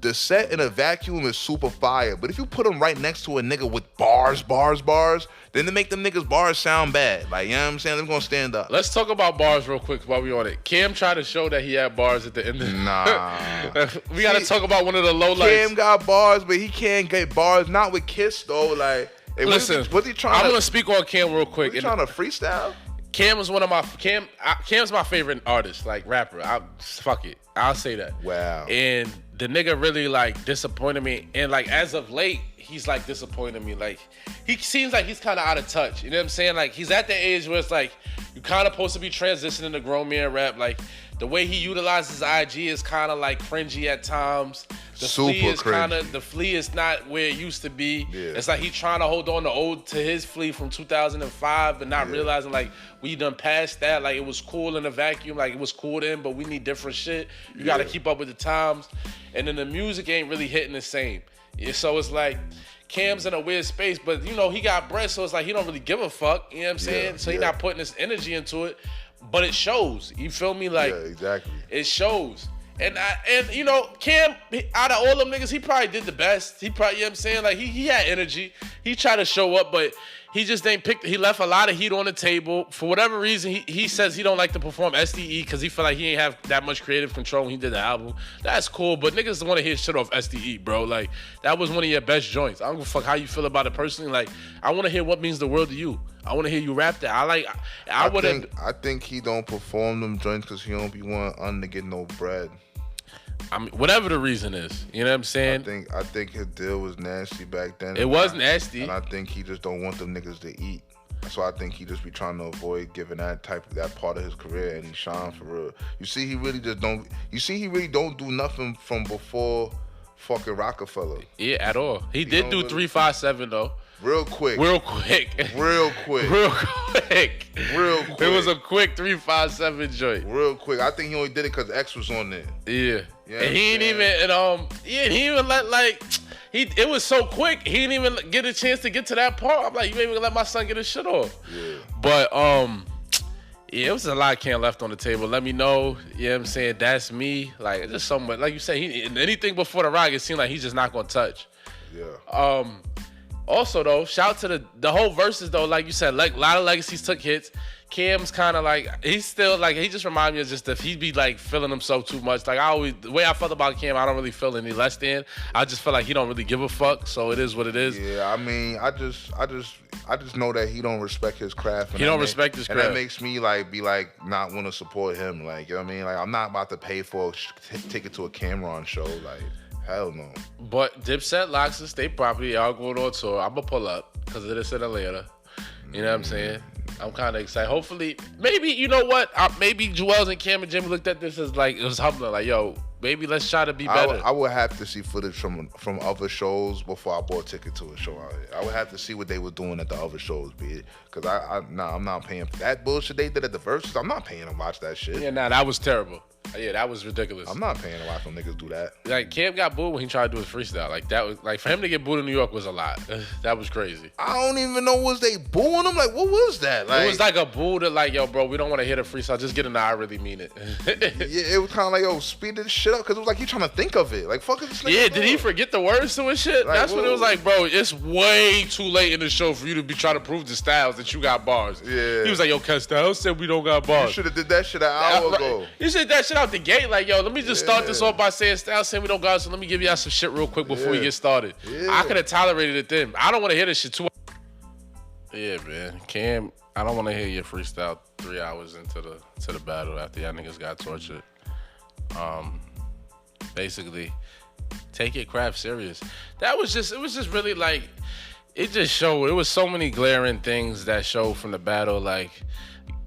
the set in a vacuum is super fire, but if you put them right next to a nigga with bars, then they make them niggas bars sound bad. Like, you know what I'm saying? They're gonna stand up. Let's talk about bars real quick while we on it. Cam tried to show that he had bars at the end. Nah. We gotta talk about one of the low lights. Cam got bars, but he can't get bars. Not with Kiss though. Like, hey, listen, what's he trying? I'm gonna speak on Cam real quick. He trying to freestyle? Cam's my favorite artist, like rapper. Fuck it, I'll say that. Wow. And the nigga really like disappointed me, and like as of late, he's like disappointed me. Like he seems like he's kind of out of touch. You know what I'm saying? Like he's at the age where it's like you kind of supposed to be transitioning to grown man rap. Like the way he utilizes IG is kind of like cringy at times. The flea is not where it used to be. Yeah. It's like he's trying to hold on to his flea from 2005, but not realizing like we done past that. Like it was cool in the vacuum, like it was cool then, but we need different shit. You got to keep up with the times, and then the music ain't really hitting the same. Yeah, so it's like Cam's in a weird space, but you know he got bread, so it's like he don't really give a fuck. You know what I'm saying? So he's not putting his energy into it, but it shows. You feel me? Like exactly. It shows. And you know, Cam, out of all them niggas, he probably did the best. He probably, you know what I'm saying? Like, he had energy. He tried to show up, but he just ain't picked. He left a lot of heat on the table. For whatever reason, he says he don't like to perform SDE because he feel like he ain't have that much creative control when he did the album. That's cool, but niggas want to hear shit off SDE, bro. Like, that was one of your best joints. I don't give a fuck how you feel about it personally. Like, I want to hear What Means the World to You. I want to hear you rap that. I think he don't perform them joints because he don't be wanting to get no bread. I mean, whatever the reason is, you know what I'm saying? I think his deal was nasty back then. It was nasty. And I think he just don't want them niggas to eat. So I think he just be trying to avoid giving that part of his career any shine for real. You see, he really don't do nothing from before fucking Rockefeller. Yeah, at all. He did do 357 though. Real quick. It was a quick 357 joint. Real quick. I think he only did it because X was on there. Yeah. And he ain't even let like it was so quick. He didn't even get a chance to get to that part. I'm like, you ain't even let my son get his shit off. Yeah. But yeah, it was a lot of Cam left on the table. Let me know, you know what I'm saying? That's me. Like just somewhat, like you said, anything before the rock, it seemed like he's just not gonna touch. Yeah. Also though, shout to the whole Verzuz though, like you said, like a lot of legacies took hits. Cam's kind of like, he's still like, he just reminds me of just if he be like feeling himself too much. Like the way I felt about Cam, I don't really feel any less than. I just feel like he don't really give a fuck. So it is what it is. Yeah, I mean, I just know that he don't respect his craft. He don't respect his craft. And that makes me not want to support him. Like, you know what I mean? Like, I'm not about to pay for a ticket to a Cameron show. Like, hell no. But Dipset, Lox and State Property, y'all going on tour. I'm going to pull up because it is in Atlanta. You know what I'm saying? I'm kind of excited. Hopefully, maybe, you know what? Maybe Juelz and Cam and Jimmy looked at this as like, it was humbling. Like, yo, maybe let's try to be better. I would have to see footage from other shows before I bought a ticket to a show out here. I would have to see what they were doing at the other shows, be because I'm not paying for that bullshit they did at the Verzuz. I'm not paying to watch that shit. Yeah, that was terrible. Yeah, that was ridiculous. I'm not paying to watch them niggas do that. Like, Cam got booed when he tried to do his freestyle. Like, that was, like, for him to get booed in New York was a lot. That was crazy. I don't even know, was they booing him? Like, what was that? Like, it was like a boo to like, yo, bro, we don't want to hear the freestyle. Just get in there, I really mean it. Yeah, it was kind of like, yo, speed this shit up. Because it was like he trying to think of it. Like, fuck this nigga. Yeah, did he forget the words to his shit? Like, that's what it was like, bro. It's way too late in the show for you to be trying to prove to Styles that you got bars. Yeah. He was like, yo, cuz Styles said we don't got bars. You should have did that shit an hour ago. You should have that shit out the gate. Like, yo, let me just start this off by saying Styles saying we don't got, so let me give y'all some shit real quick before we get started. Yeah. I could have tolerated it then. I don't want to hear this shit too. Yeah, man. Cam, I don't want to hear your freestyle 3 hours into the battle after y'all niggas got tortured. Basically, take your craft serious. It was just really like, it just showed. It was so many glaring things that showed from the battle. Like,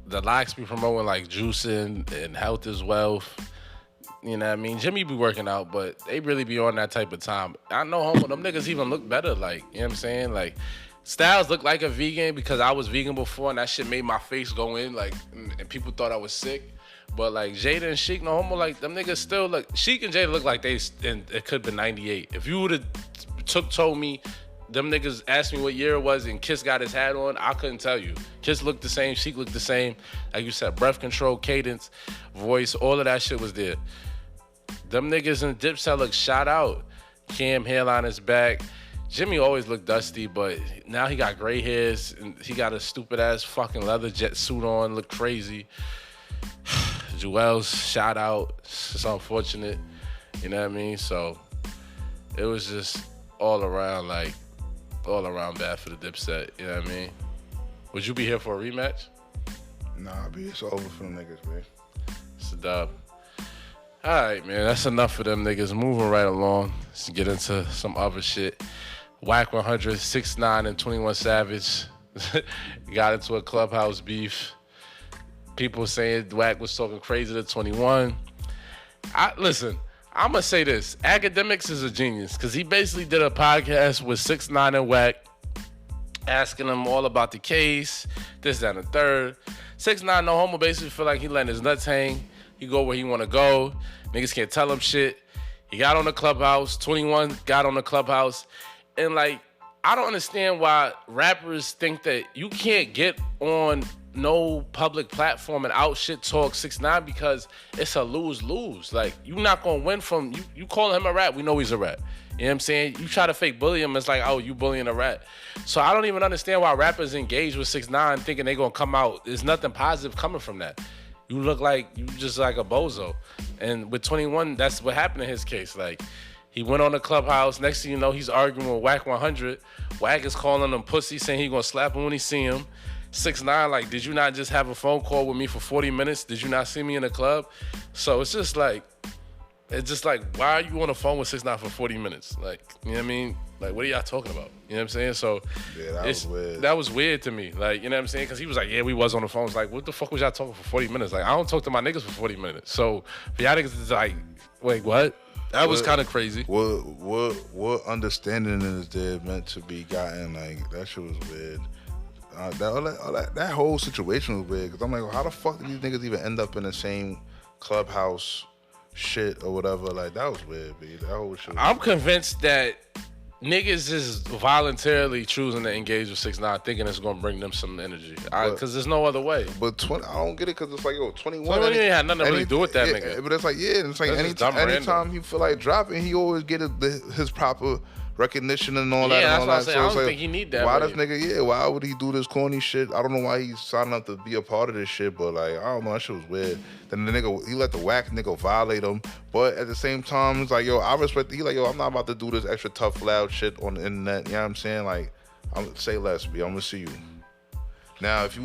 the Lox be promoting like juicing and health is wealth. You know what I mean? Jimmy be working out, but they really be on that type of time. I know, homo, them niggas even look better. Like, you know what I'm saying? Like, Styles looked like a vegan because I was vegan before, and that shit made my face go in, like, and people thought I was sick. But, like, Jada and Sheik, no homo, like, them niggas still look, Sheik and Jada look like they, and it could have been 98. If you would have told me, them niggas asked me what year it was and Kiss got his hat on, I couldn't tell you. Kiss looked the same, Sheik looked the same. Like you said, breath control, cadence, voice, all of that shit was there. Them niggas in Dipset look shot out. Cam hairline is back. Jimmy always looked dusty, but now he got gray hairs and he got a stupid ass fucking leather jet suit on, look crazy. Juelz shot out. It's unfortunate. You know what I mean? So it was just all around bad for the Dipset. You know what I mean? Would you be here for a rematch? Nah, B, it's over for them niggas, man. It's a dub. All right, man. That's enough for them niggas. Moving right along. Let's get into some other shit. Wack 100, 6ix9ine and 21 Savage got into a clubhouse beef. People saying Wack was talking crazy to 21. Listen, I'm going to say this. Academics is a genius because he basically did a podcast with 6ix9ine and Wack asking him all about the case, this, that, and the third. 6ix9ine, no homo, basically feel like he letting his nuts hang. He go where he want to go. Niggas can't tell him shit. He got on the clubhouse. 21 got on the clubhouse. And, like, I don't understand why rappers think that you can't get on no public platform and out shit talk 6ix9ine because it's a lose-lose. Like, you not going to win from... You calling him a rat, we know he's a rat. You know what I'm saying? You try to fake bully him, it's like, oh, you bullying a rat. So I don't even understand why rappers engage with 6ix9ine thinking they going to come out. There's nothing positive coming from that. You look like you just like a bozo. And with 21, that's what happened in his case. Like, he went on the clubhouse. Next thing you know, he's arguing with Wack 100. Wack is calling him pussy, saying he gonna slap him when he see him. 6ix9ine, like, did you not just have a phone call with me for 40 minutes? Did you not see me in the club? So it's just like, why are you on the phone with 6ix9ine for 40 minutes? Like, you know what I mean? Like, what are y'all talking about? You know what I'm saying? So yeah, that was weird. That was weird to me. Like, you know what I'm saying? Because he was like, yeah, we was on the phone. It's like, what the fuck was y'all talking for 40 minutes? Like, I don't talk to my niggas for 40 minutes. So for y'all niggas, it's like, wait, what? That was kind of crazy. What understanding is there meant to be gotten? Like, that shit was weird. That whole situation was weird. Because I'm like, well, how the fuck did these niggas even end up in the same clubhouse shit or whatever? Like, that was weird, B. That whole shit was I'm convinced that niggas is voluntarily choosing to engage with 6ix9ine thinking it's going to bring them some energy. Because there's no other way. But I don't get it because it's like, yo, 21. 21 ain't had nothing to really do with that nigga. But it's like, yeah, it's like anytime he feel like dropping, he always get his proper recognition and all that. Yeah, and all that's what I'm that. saying. So I don't think he need that. Why this nigga, why would he do this corny shit? I don't know why he's signing up to be a part of this shit, but like, I don't know, that shit was weird. Then the nigga, he let the Wack nigga violate him, but at the same time, it's like, yo, I respect, he like, yo, I'm not about to do this extra tough, loud shit on the internet, you know what I'm saying? Like, say less, B, I'm gonna see you. Now, if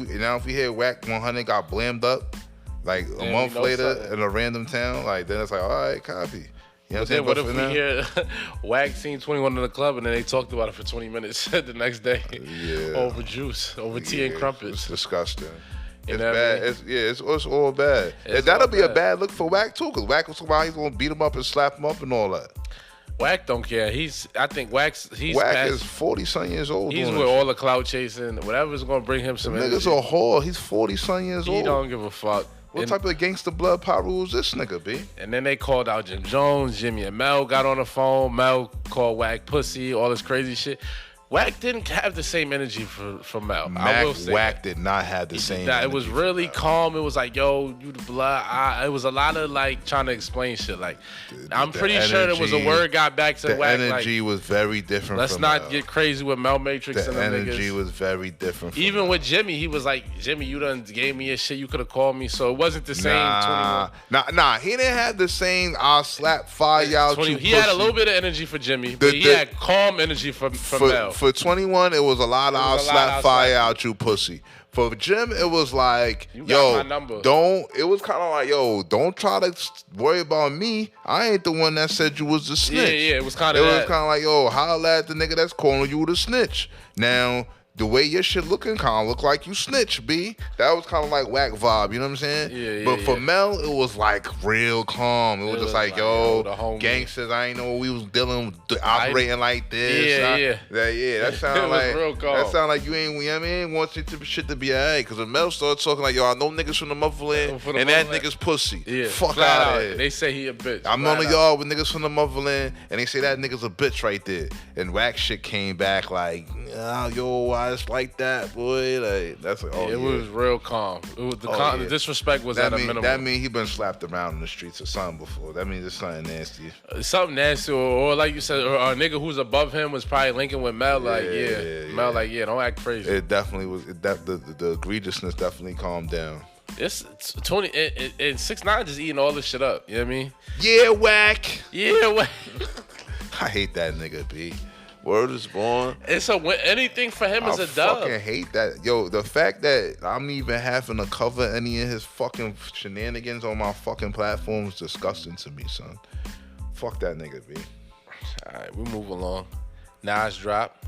we hear Wack 100 got blamed up, like a month later in a random town, like, then it's like, all right, copy. You know what I'm saying? What if we hear Wack seen 21 in the club and then they talked about it for 20 minutes the next day over juice, over tea and crumpets? It's disgusting. You it's bad. It's all bad. That'll be a bad look for Wack too, because Wack was talking about he's gonna beat him up and slap him up and all that. Wack don't care. I think Wack is 40-some years old. He's with all the clout chasing, whatever's gonna bring him some energy. Nigga's a whore. He's 40-some years old. He don't give a fuck. What type of gangster blood power rules this nigga, B? And then they called out Jim Jones. Jimmy and Mel got on the phone. Mel called Wack pussy, all this crazy shit. Wack didn't have the same energy for Mel. I will say Wack did not have the same energy. It was really calm. It was like, yo, you the blood. It was a lot of like trying to explain shit. Like, I'm pretty sure there was a word got back to Wack. The energy was very different. Let's not get crazy with Mel Matrix and them niggas. The energy was very different. Even with Jimmy, he was like, Jimmy, you done gave me a shit. You could have called me. So it wasn't the same. Nah. He didn't have the same. I'll slap fire y'all. He had a little bit of energy for Jimmy, but he had calm energy for Mel. For 21, it was a lot of I'll slap fire out you pussy. For Jim, it was like, yo, it was kind of like, yo, don't try to worry about me. I ain't the one that said you was the snitch. Yeah, it was kind of like, yo, holla at the nigga that's calling you the snitch. Now, the way your shit looking kind of look like you snitch, B. That was kind of like Wack vibe, you know what I'm saying? Yeah. But for Mel, it was like real calm. It was just like, yo, gangsters, I ain't know we was operating like this. That sounded like real calm. That sounded like you ain't, you know what I mean? Want shit to be alright. Because when Mel started talking like, yo, I know niggas from the motherland, and that nigga's pussy. Yeah, fuck out of here. They say he a bitch. I'm none of y'all with niggas from the motherland, and they say that nigga's a bitch right there. And Wack shit came back like, yo, I just like that, boy. Like that's like, it was real calm. It was the disrespect was at a minimum. That mean he been slapped around in the streets or something before. That means it's something nasty. Something nasty, or like you said, or a nigga who's above him was probably linking with Mel. Like, Mel, like, don't act crazy. It definitely was. The egregiousness definitely calmed down. It's 20 and 6ix9ine just eating all this shit up. You know what I mean? Yeah, Wack. Yeah, Wack. I hate that nigga, B. Word is born. It's anything for him is a dub. I fucking hate that. Yo, the fact that I'm even having to cover any of his fucking shenanigans on my fucking platform is disgusting to me, son. Fuck that nigga, B. All right, we move along. Nas drop.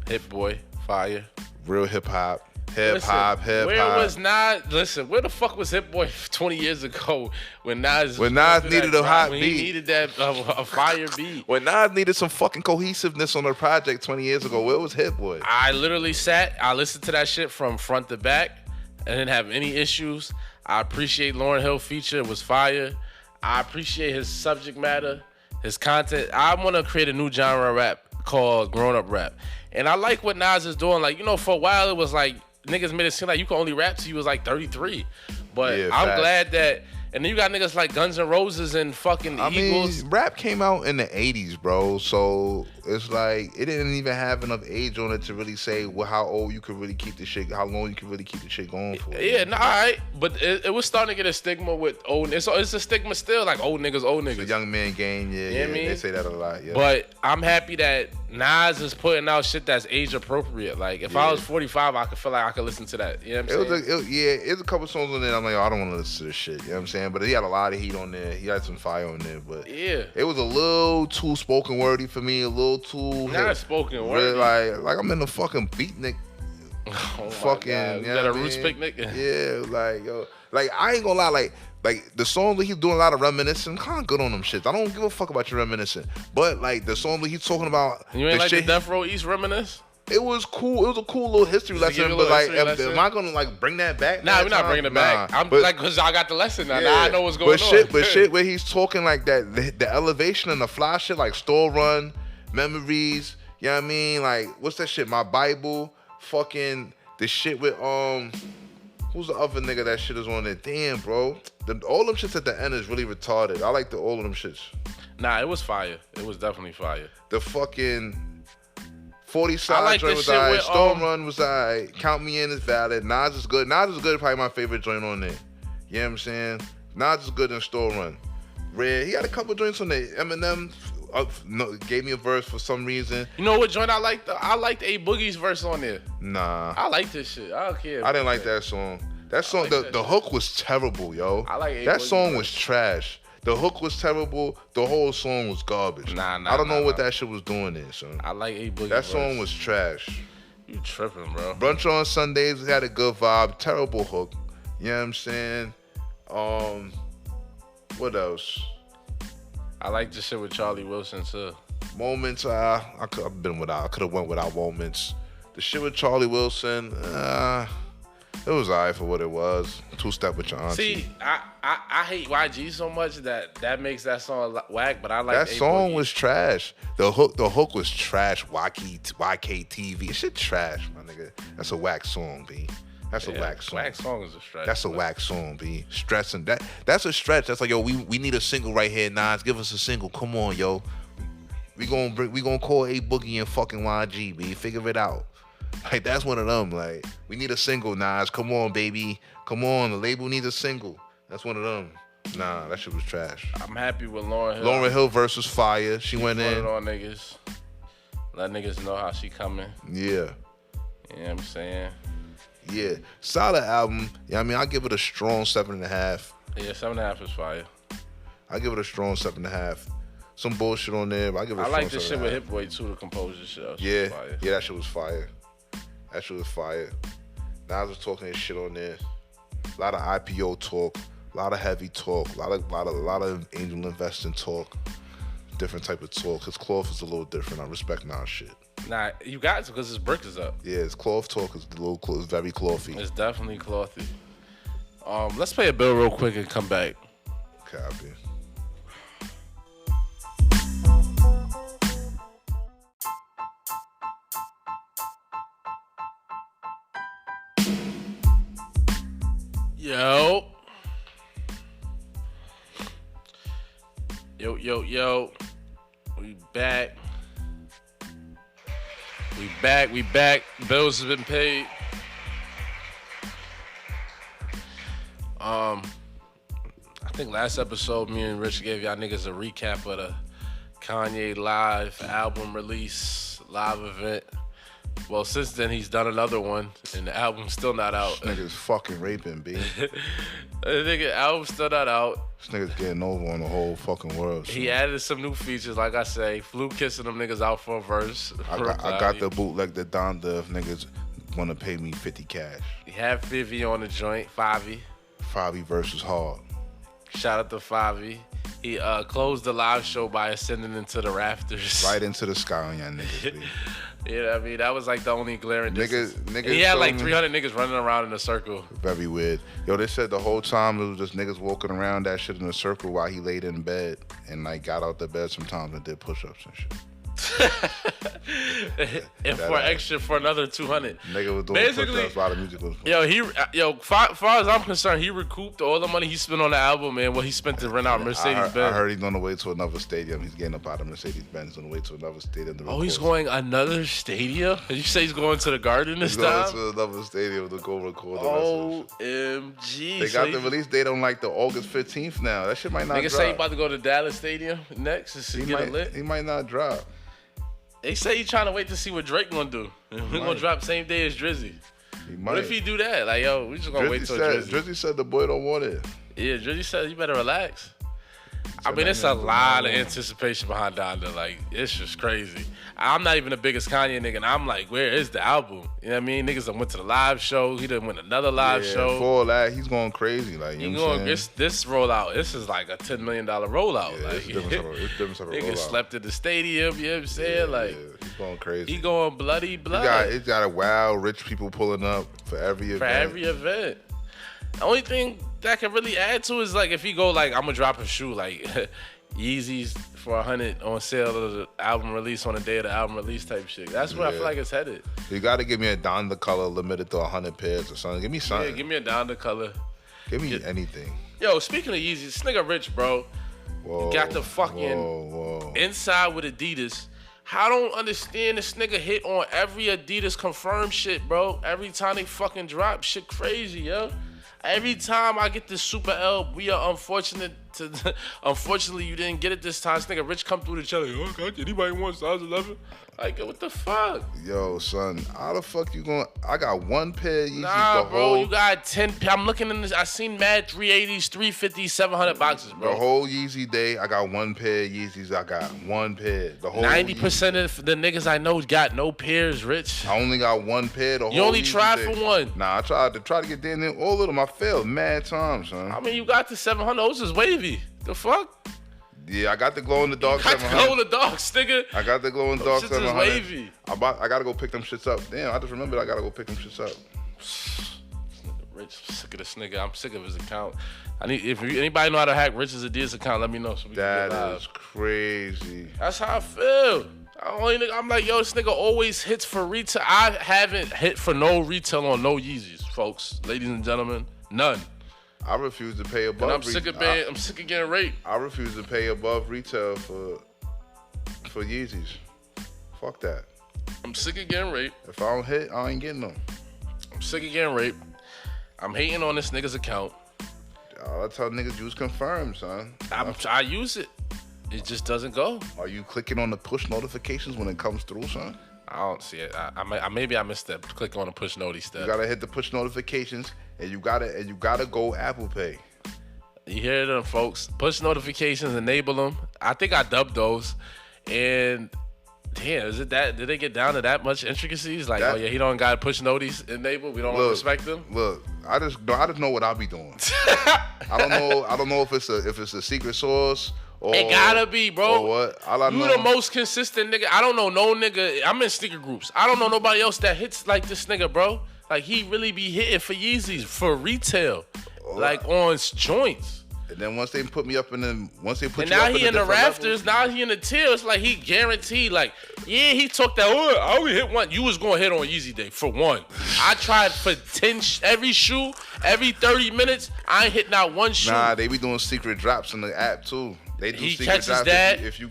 Hit Boy. Fire. Real hip-hop. Where was Nas? Listen, where the fuck was Hit Boy 20 years ago when Nas needed a hot beat? He needed that a fire beat. When Nas needed some fucking cohesiveness on the project 20 years ago, where was Hit Boy? I literally I listened to that shit from front to back. I didn't have any issues. I appreciate Lauryn Hill feature. It was fire. I appreciate his subject matter, his content. I want to create a new genre of rap called grown-up rap. And I like what Nas is doing. Like, for a while it was like, niggas made it seem like you could only rap till you was like 33. But I'm glad that, and then you got niggas like Guns N' Roses and fucking Eagles. Rap came out in the 80s, bro. So it's like, it didn't even have enough age on it to really say how old you could really keep the shit, how long you could really keep the shit going for. Yeah, all right. But it was starting to get a stigma with old. It's a stigma still, like old niggas. It's a young man game, yeah. I mean? They say that a lot, yeah. But I'm happy that Nas is putting out shit that's age appropriate. Like, if I was 45, I could feel like I could listen to that. You know what I'm saying? It's a couple songs on there I'm like, I don't want to listen to this shit. You know what I'm saying? But he had a lot of heat on there. He had some fire on there. But it was a little too spoken wordy for me. A little too not spoken wordy. Like I'm in the fucking beatnik. Fucking, you know, a Roots picnic. Yeah, like yo, like I ain't gonna lie, like the songs that he's doing a lot of reminiscing, kind of good on them shits. I don't give a fuck about your reminiscing, but like the song that he's talking about, you ain't like the Death Row East reminisce. It was cool. It was a cool little history lesson. But like, am I gonna like bring that back? Nah, we're not bringing it back. I'm like, cause I got the lesson now. Now I know what's going on. But shit, where he's talking like that, the elevation and the fly shit, like Store Run, Memories. You know what I mean? Like, what's that shit? My Bible, fucking the shit with who's the other nigga that shit is on there? Damn, bro. All them shits at the end is really retarded. I like all of them shits. Nah, it was fire. It was definitely fire. The fucking 40 side joint was alright. Stone Run was alright. Count Me In is valid. Nas is good. Nas is good. Probably my favorite joint on there. You know what I'm saying? Nas is good in Store Run. Red, he had a couple joints on there. Eminem gave me a verse for some reason. You know what joint I liked? I liked A Boogie's verse on there. Nah. I like this shit. I don't care. I didn't like that song. That song, the hook was terrible, yo. I like A that Boogie's song verse. Was trash. The hook was terrible. The whole song was garbage. Nah. I don't know what that shit was doing there, son. I like A Boogie's That song verse. was trash. You tripping, bro. Brunch on Sundays had a good vibe. Terrible hook. You know what I'm saying? What else? I like this shit with Charlie Wilson too. Moments, I could have been without. I could have went without Moments. The shit with Charlie Wilson, it was alright for what it was. Two Step with Your Auntie. See, I hate YG so much that makes that song whack, but I like that song was trash. The hook was trash. YKTV, shit trash, my nigga. That's a whack song, B. That's a whack song. Whack song is a stretch. That's a whack song, B. Stressing that. That's a stretch. That's like, yo, we need a single right here, Nas. Give us a single. Come on, yo. We gonna call A Boogie and fucking YG, B. Figure it out. Like, that's one of them. Like, we need a single, Nas. Come on, baby. Come on. The label needs a single. That's one of them. Nah, that shit was trash. I'm happy with Lauryn Hill. Lauryn Hill versus Fire. She went in. Put it on niggas. Let niggas know how she coming. Yeah. You know what I'm saying? Yeah. Solid album. Yeah, I mean, I give it a strong 7.5. Yeah, 7.5 is fire. I give it a strong 7.5. Some bullshit on there, but I give it a strong 7.5. I like this shit with Hit Boy too, the composer shit. Yeah, that shit was fire. That shit was fire. Nas was talking his shit on there. A lot of IPO talk, a lot of heavy talk, a lot of angel investing talk, different type of talk. His cloth is a little different. I respect Nas shit. Nah, you got to because his brick is up. Yeah, his cloth talk is very clothy. It's definitely clothy. Let's pay a bill real quick and come back. Copy. Yo. Yo. We back. We back. Bills have been paid. I think last episode me and Rich gave y'all niggas a recap of the Kanye live album release, live event. Well, since then, he's done another one, and the album's still not out. This nigga's fucking raping, B. The album's still not out. This nigga's getting over on the whole fucking world. So. He added some new features, like I say. Flew kissing them niggas out for a verse. I got the bootleg, the Donda, if niggas want to pay me 50 cash. He had Fivy on the joint, Fivy. Fivy versus hard. Shout out to Fivy. He closed the live show by ascending into the rafters. Right into the sky on y'all niggas, B. Yeah, I mean, that was like the only glaring niggas. He had like 300 niggas running around in a circle. Very weird. Yo, they said the whole time it was just niggas walking around that shit in a circle while he laid in bed and like got out the bed sometimes and did push-ups and shit. And for another 200. Nigga was doing push-ups while the music was playing. Far as I'm concerned, he recouped all the money he spent on the album and what he spent to rent out Mercedes-Benz. I heard he's on the way to another stadium. He's getting up out of Mercedes-Benz on the way to another stadium. He's going another stadium? Did you say he's going to the Garden this time? He's going to another stadium to go record the OMG. They got the release date on like the August 15th now. That shit might not drop. Nigga say he about to go to Dallas Stadium next to get it lit. He might not drop. They say he's trying to wait to see what Drake gonna do. We're gonna drop same day as Drizzy. What if he do that? Like, yo, we just gonna wait till Drizzy. Drizzy said the boy don't want it. Yeah, Drizzy said you better relax. I mean, it's a lot of anticipation behind Donda. Like, it's just crazy. I'm not even the biggest Kanye nigga, and I'm like, where is the album? You know what I mean? Niggas done went to the live show. He done went another live show. For all that, he's going crazy. Like, you know what I'm saying? This rollout, this is like a $10 million rollout. Yeah, like, it's different type of niggas slept at the stadium, you know what I'm saying? Like, he's going crazy. He going bloody blood. It's got a wild, rich people pulling up for every event. The only thing that can really add to is like if he go like I'm gonna drop a shoe like Yeezys for 100 on sale of the album release on the day of the album release type shit. That's where I feel like it's headed. You gotta give me a Donda color limited to 100 pairs or something. Give me something. Yeah, give me a Donda color. Give me anything. Yo, speaking of Yeezys, this nigga rich, bro. Whoa, got the fucking inside with Adidas. I don't understand this nigga hit on every Adidas confirmed shit, bro. Every time they fucking drop shit crazy, yo. Every time I get this Super L, we are unfortunately you didn't get it this time. This nigga Rich come through the channel. Oh God, anybody want size 11? Like, what the fuck? Yo, son, how the fuck you going? I got one pair of Yeezys. Nah, bro, you got 10. I'm looking in this. I seen mad 380s, 350s, 700 boxes, bro. The whole Yeezy day, I got one pair of Yeezys. I got one pair. The whole 90% of the niggas I know got no pairs, Rich. I only got one pair. You only tried for one. Nah, I tried to get down there. All of them, I failed mad times, son. I mean, you got the 700. Those is wavy. The fuck? Yeah, I got the glow in the dark 700. I got the glow in the dark, nigga. I got the glow in the dark 700. Wavy. I gotta go pick them shits up. Damn, I just remembered I gotta go pick them shits up. Rich, I'm sick of this nigga. I'm sick of his account. If anybody know how to hack Rich's Adidas account, let me know so we can get live. That is crazy. That's how I feel. I'm like, yo, this nigga always hits for retail. I haven't hit for no retail on no Yeezys, folks. Ladies and gentlemen, none. I refuse to pay above. And I'm sick of getting raped. I refuse to pay above retail for Yeezys. Fuck that. I'm sick of getting raped. If I don't hit, I ain't getting them. I'm sick of getting raped. I'm hating on this nigga's account. That's how niggas use confirm, son. I use it. It just doesn't go. Are you clicking on the push notifications when it comes through, son? I don't see it. Maybe I missed that. Click on the push noti step. You gotta hit the push notifications, and you gotta go Apple Pay. You hear them, folks? Push notifications, enable them. I think I dubbed those, and damn, is it that? Did they get down to that much intricacies? Like, oh yeah, he don't got push notice enabled. We don't respect them. Look, I just know what I'll be doing. I don't know if it's a secret source. It gotta be, bro. Or what? You the most consistent nigga. I don't know no nigga. I'm in sneaker groups. I don't know nobody else that hits like this nigga, bro. Like, he really be hitting for Yeezys for retail. Like, on joints. And then once they put me up in the, and now he in the rafters. Now he in the tier. It's like he guaranteed. Like, yeah, he took that. Oh, I only hit one. You was gonna hit on Yeezy Day for one. I tried for 10 every shoe, every 30 minutes. I ain't hit not one shoe. Nah, they be doing secret drops in the app too. They do secret drops. That. If you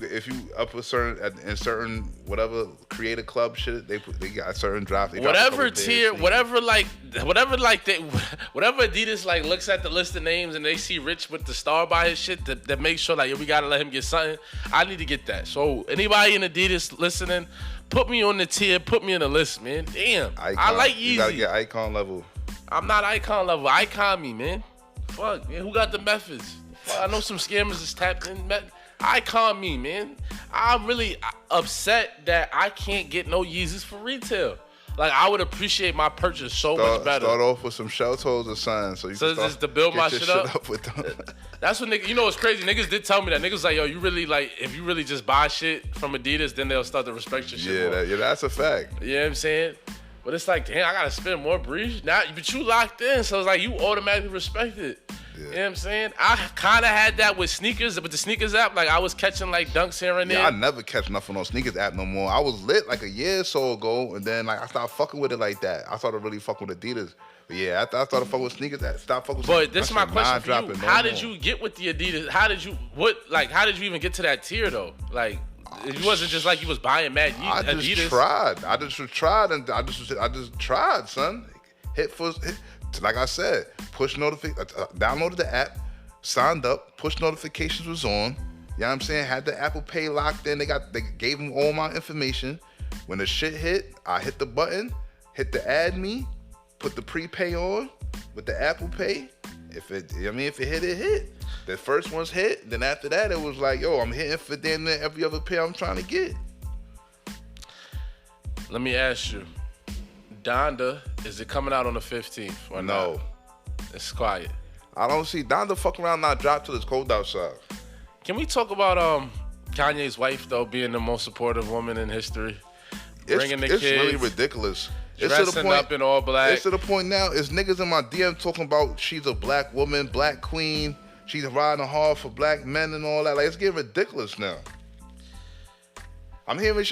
up a certain whatever creator club shit, they got a certain drop. Whatever tier, whatever Adidas like looks at the list of names and they see Rich with the star by his shit that makes sure like, yo, we gotta let him get something. I need to get that. So anybody in Adidas listening, put me on the tier, put me in the list, man. Damn, Icon. I like Yeezy. You gotta get icon level. I'm not icon level. Icon me, man. Fuck, man. Who got the methods? I know some scammers is tapped in. Icon me, man. I'm really upset that I can't get no Yeezys for retail. Like, I would appreciate my purchase much better. Start off with some shell toes or something. So you can just to build my shit up with them. That's what niggas, you know what's crazy? Niggas did tell me that. Niggas like, yo, you really like, if you really just buy shit from Adidas, then they'll start to respect your shit more. Yeah, that's a fact. You know what I'm saying? But it's like, damn, I gotta spend more breeze. Now, but you locked in, so it's like you automatically respect it. Yeah. You know what I'm saying? I kind of had that with sneakers, but the sneakers app, like I was catching like dunks here and there. Yeah, I never catch nothing on sneakers app no more. I was lit like a year or so ago, and then like I started fucking with it like that. I started really fucking with Adidas. But yeah, I started fucking with sneakers app. Stop fucking with But this is my question for you. How did you get with the Adidas? How did you even get to that tier though? Like, it wasn't just like you was buying mad Adidas. I just tried, son. Like I said, push notifications. Downloaded the app, signed up, push notifications was on. You know what I'm saying? Had the Apple Pay locked in. They gave them all my information. When the shit hit, I hit the button, hit the add me, put the prepay on with the Apple Pay. If it hit, it hit. The first one's hit. Then after that, it was like, yo, I'm hitting for damn near every other pair I'm trying to get. Let me ask you. Donda, is it coming out on the 15th or no? Not? It's quiet. I don't see Donda fuck around not drop till it's cold outside. Can we talk about Kanye's wife though being the most supportive woman in history? Bringing the kids. It's really ridiculous. Dressing up in all black. It's to the point now. It's niggas in my DM talking about she's a black woman, black queen. She's riding hard for black men and all that. Like, it's getting ridiculous now. I'm hearing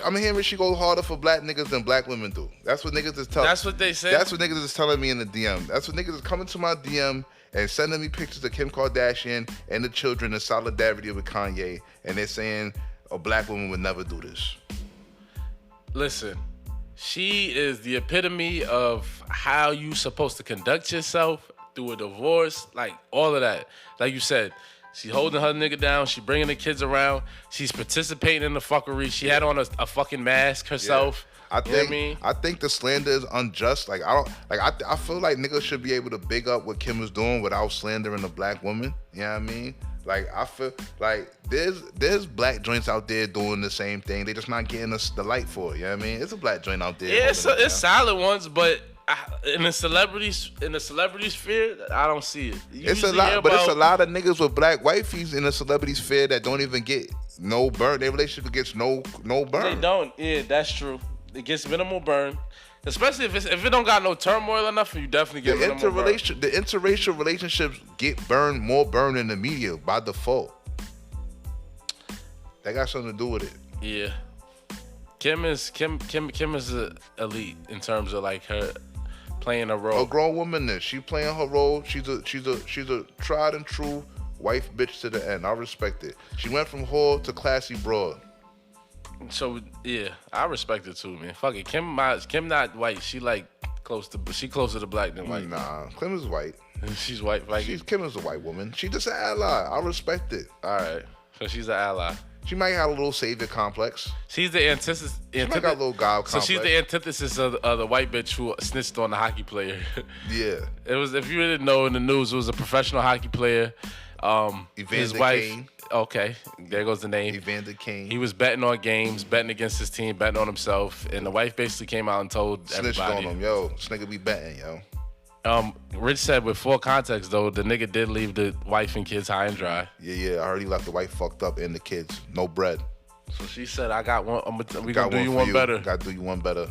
she goes harder for black niggas than black women do. That's what niggas is telling. That's what they say. That's what niggas is telling me in the DM. That's what niggas is coming to my DM and sending me pictures of Kim Kardashian and the children in solidarity with Kanye, and they're saying a black woman would never do this. Listen, she is the epitome of how you supposed to conduct yourself through a divorce, like all of that. Like you said. She holding her nigga down. She bringing the kids around. She's participating in the fuckery. She had on a fucking mask herself. Yeah. I think the slander is unjust. Like I feel like niggas should be able to big up what Kim is doing without slandering a black woman. You know what I mean? Like I feel like there's black joints out there doing the same thing. They just not getting us the light for it. You know what I mean? It's a black joint out there. Yeah, it's solid ones, but in the celebrity sphere, I don't see it. It's a lot of niggas with black wifeys in the celebrity sphere that don't even get no burn. Their relationship gets no burn. They don't. Yeah, that's true. It gets minimal burn, especially if it don't got no turmoil enough. You definitely get minimal burn. The interracial relationships get more burn in the media by default. That got something to do with it. Yeah, Kim is elite in terms of like her playing a role. A grown woman is. She playing her role. She's a tried and true wife bitch to the end. I respect it. She went from whore to classy broad. So yeah, I respect it too, man. Fuck it. Kim not white. She closer to black than white. Nah, Kim is white. She's white. Like Kim is a white woman. She just an ally. I respect it. All right. So she's an ally. She might have a little savior complex. She's the antithesis. She might got a little god complex. So she's the antithesis of the white bitch who snitched on the hockey player. Yeah. It was, if you didn't know in the news, it was a professional hockey player. His wife. Kane. Okay, there goes the name. Evander Kane. He was betting on games, betting against his team, betting on himself, and the wife basically came out and told Snitched everybody. on him, yo. This nigga be betting, yo. Rich said with full context though, the nigga did leave the wife and kids high and dry. Yeah. I already left the wife fucked up and the kids. No bread. So she said, "I got one. We gonna do you one better." Gotta do you one better.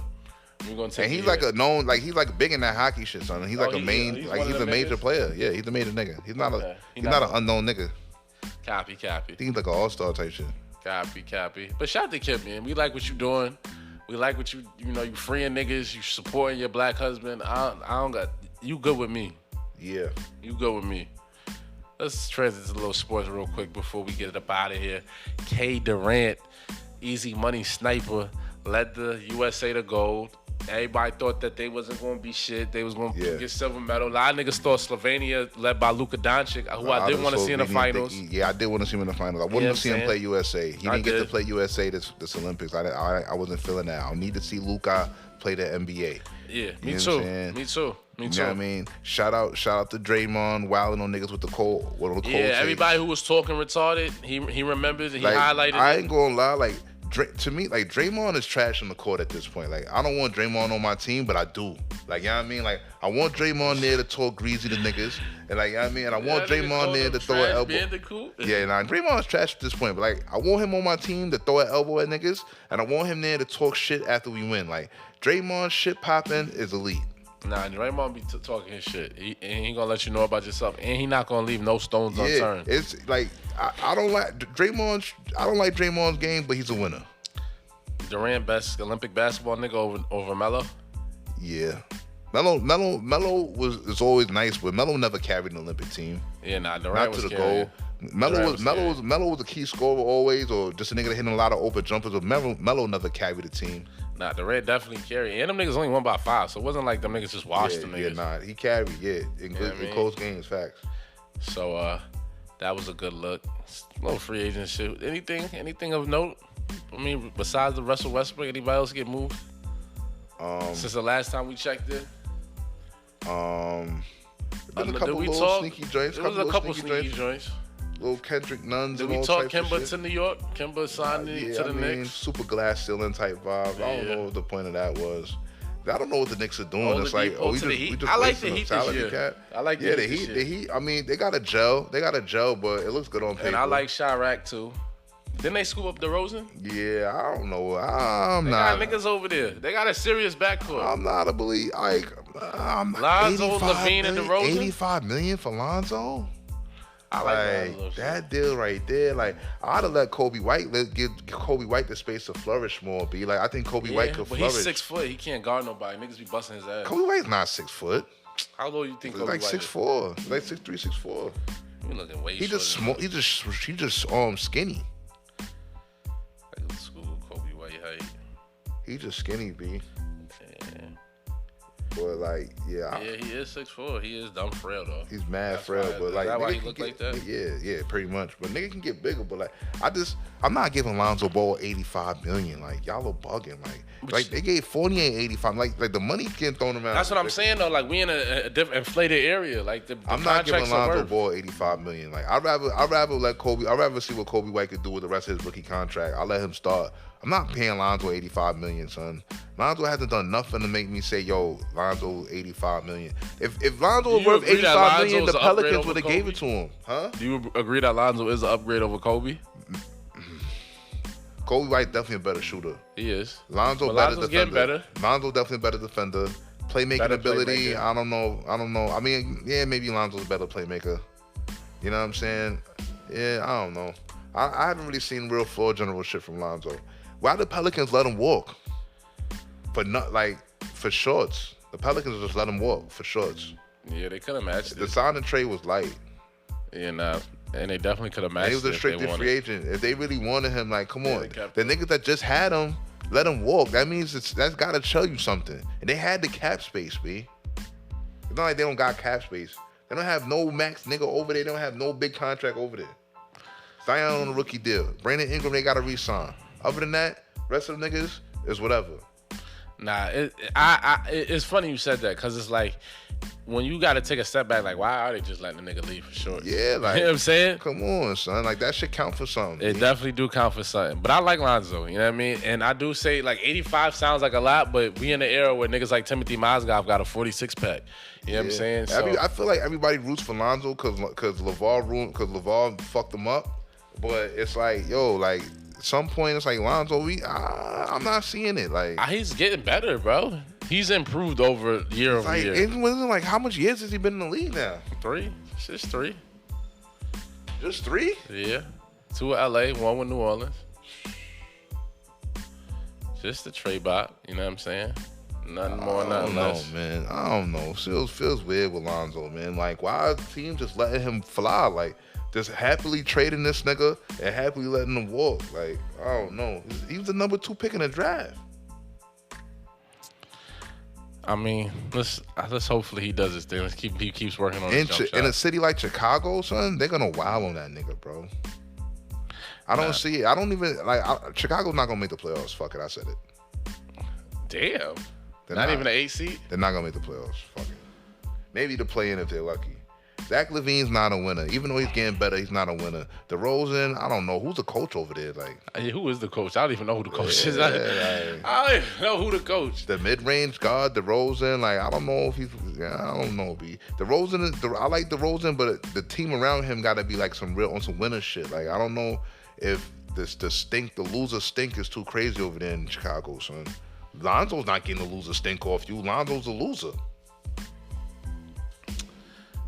We're gonna take and he's like a known, like he's like big in that hockey shit, son. He's like a main, he's a major player. Yeah, he's a major nigga. He's not he's not an unknown nigga. Copy. I think he's like an all-star type shit. Copy. But shout out to Kim, man. We like what you doing. We like what you freeing niggas. You supporting your black husband. I don't got you good with me. Yeah, you good with me. Let's transit to a little sports real quick before we get up out of here. Kevin Durant, easy money sniper, led the USA to gold. Everybody thought that they wasn't going to be shit. They was going to get silver medal. A lot of niggas thought Slovenia, led by Luka Doncic, who I did want to see in the finals. I did want to see him in the finals. I wanted to see him play USA. He didn't get to play USA this Olympics. I wasn't feeling that. I need to see Luka play the NBA. Yeah, me too. Me too. You know what I mean? Shout out to Draymond wilding on niggas with the cold. Everybody who was talking retarded, he remembers and he highlighted. I ain't gonna lie, like. To me, like, Draymond is trash on the court at this point. Like, I don't want Draymond on my team, but I do. Like, you know what I mean? Like, I want Draymond there to talk greasy to niggas. And, like, you know what I mean? And I want Draymond there to throw an elbow. Draymond's trash at this point. But, like, I want him on my team to throw an elbow at niggas. And I want him there to talk shit after we win. Like, Draymond shit popping is elite. Draymond be talking his shit. He ain't gonna let you know about yourself. And he not gonna leave no stones unturned. It's like, I don't like Draymond's game, but he's a winner. Durant, best Olympic basketball nigga over Melo? Yeah. Melo is always nice, but Melo never carried an Olympic team. Yeah, Durant not was to the goal. Melo was a key scorer always, or just a nigga that hitting a lot of open jumpers, but Melo never carried a team. Durant definitely carried. And them niggas only won by 5, so it wasn't like them niggas just washed them niggas. He carried, in close games, facts. So that was a good look. A little free agent shit. Anything of note? I mean, besides the Russell Westbrook, anybody else get moved? Since the last time we checked it? Been a couple little sneaky joints. There was a couple sneaky joints. Little Kendrick Nuns. Did we talk Kimba to New York? Kimba signed to the Knicks. Super glass ceiling type vibe. I don't know what the point of that was. I don't know what the Knicks are doing. It's like, we just I like the Heat this year. Cap. I like the Heat. The Heat. I mean, they got a gel, but it looks good on paper. And I like Chirac too. Didn't they scoop up DeRozan? Yeah, I don't know. They got niggas over there. They got a serious backcourt. I'm not a believe. Like, Lonzo, Levine, and DeRozan. $85 million for Lonzo. I like Lonzo. That deal right there. Like, I'd have let Kobe White give Kobe White the space to flourish more. Be like, I think Kobe White could flourish. But he's 6 foot. He can't guard nobody. Niggas be busting his ass. Kobe White's not 6 foot. How low you think Kobe White is? Like 6'4". Like 6'3", 6'4". You looking way He just small. He just skinny. School Kobe White height. He just skinny, B. Yeah. But like, he is 6'4". He is dumb frail though. He's mad frail, but like, why he look like that? Yeah, pretty much. But nigga can get bigger. But like, I'm not giving Lonzo Ball $85 million. Like, y'all are bugging. Like they gave 48 $85. Like the money getting thrown around. That's what I'm saying though. Like we in a different inflated area. Like the I'm not giving Lonzo Ball $85 million. Like I'd rather let Kobe. I'd rather see what Kobe White could do with the rest of his rookie contract. I'll let him start. I'm not paying Lonzo $85 million, son. Lonzo hasn't done nothing to make me say, yo, Lonzo $85 million. If Lonzo was worth $85 million, the Pelicans would have gave it to him. Huh? Do you agree that Lonzo is an upgrade over Kobe? Kobe White definitely a better shooter. He is. Lonzo's better getting better. Lonzo definitely a better defender. Playmaking ability, I don't know. I mean, yeah, maybe Lonzo's a better playmaker. You know what I'm saying? Yeah, I don't know. I haven't really seen real floor general shit from Lonzo. Why the Pelicans let him walk? For shorts. The Pelicans just let him walk for shorts. Yeah, they could have matched it. The signing trade was light. Yeah, and they definitely could have matched it. He was a restricted free agent. If they really wanted him, like, come on. The niggas that just had him, let him walk. That means that's got to tell you something. And they had the cap space, B. It's not like they don't got cap space. They don't have no max nigga over there. They don't have no big contract over there. Zion on a rookie deal. Brandon Ingram, they got to re-sign. Other than that, rest of the niggas is whatever. Nah, it's funny you said that because it's like when you got to take a step back, like why are they just letting the nigga leave for sure? Yeah, like you know what I'm saying? Come on, son, like that should count for something. It definitely do count for something. But I like Lonzo, you know what I mean? And I do say like 85 sounds like a lot, but we in the era where niggas like Timothy Mozgov got a 46 pack. You know what I'm saying? So, I feel like everybody roots for Lonzo because LeVar fucked him up. But it's like, yo, like some point it's like Lonzo, I'm not seeing it. Like he's getting better, bro. He's improved over year over year. It wasn't like how much years has he been in the league now? 3. It's just 3. Just 3? Yeah. 2 with LA, 1 with New Orleans. Just a trade bot, you know what I'm saying? Nothing more, nothing less. Man. I don't know. Feels weird with Lonzo, man. Like, why is the team just letting him fly? Like, just happily trading this nigga and happily letting him walk. Like, I don't know. He was the number 2 pick in the draft. I mean, let's hopefully he does his thing. He keeps working on his jump shot. In a city like Chicago, son, they're gonna wow on that nigga, bro. I don't see it. I don't even Chicago's not gonna make the playoffs. Fuck it, I said it. Damn. Not even an 8 seed? They're not gonna make the playoffs. Fuck it. Maybe to play in if they're lucky. Zach LaVine's not a winner. Even though he's getting better, he's not a winner. DeRozan, I don't know. Who's the coach over there? Like, who is the coach? I don't even know who the coach is. I don't even know who the coach. The mid-range guard, DeRozan. Like, I don't know if he's. I don't know, B. DeRozan. I like DeRozan, but the team around him got to be like some winner shit. Like, I don't know if the loser stink is too crazy over there in Chicago, son. Lonzo's not getting the loser stink off you. Lonzo's a loser.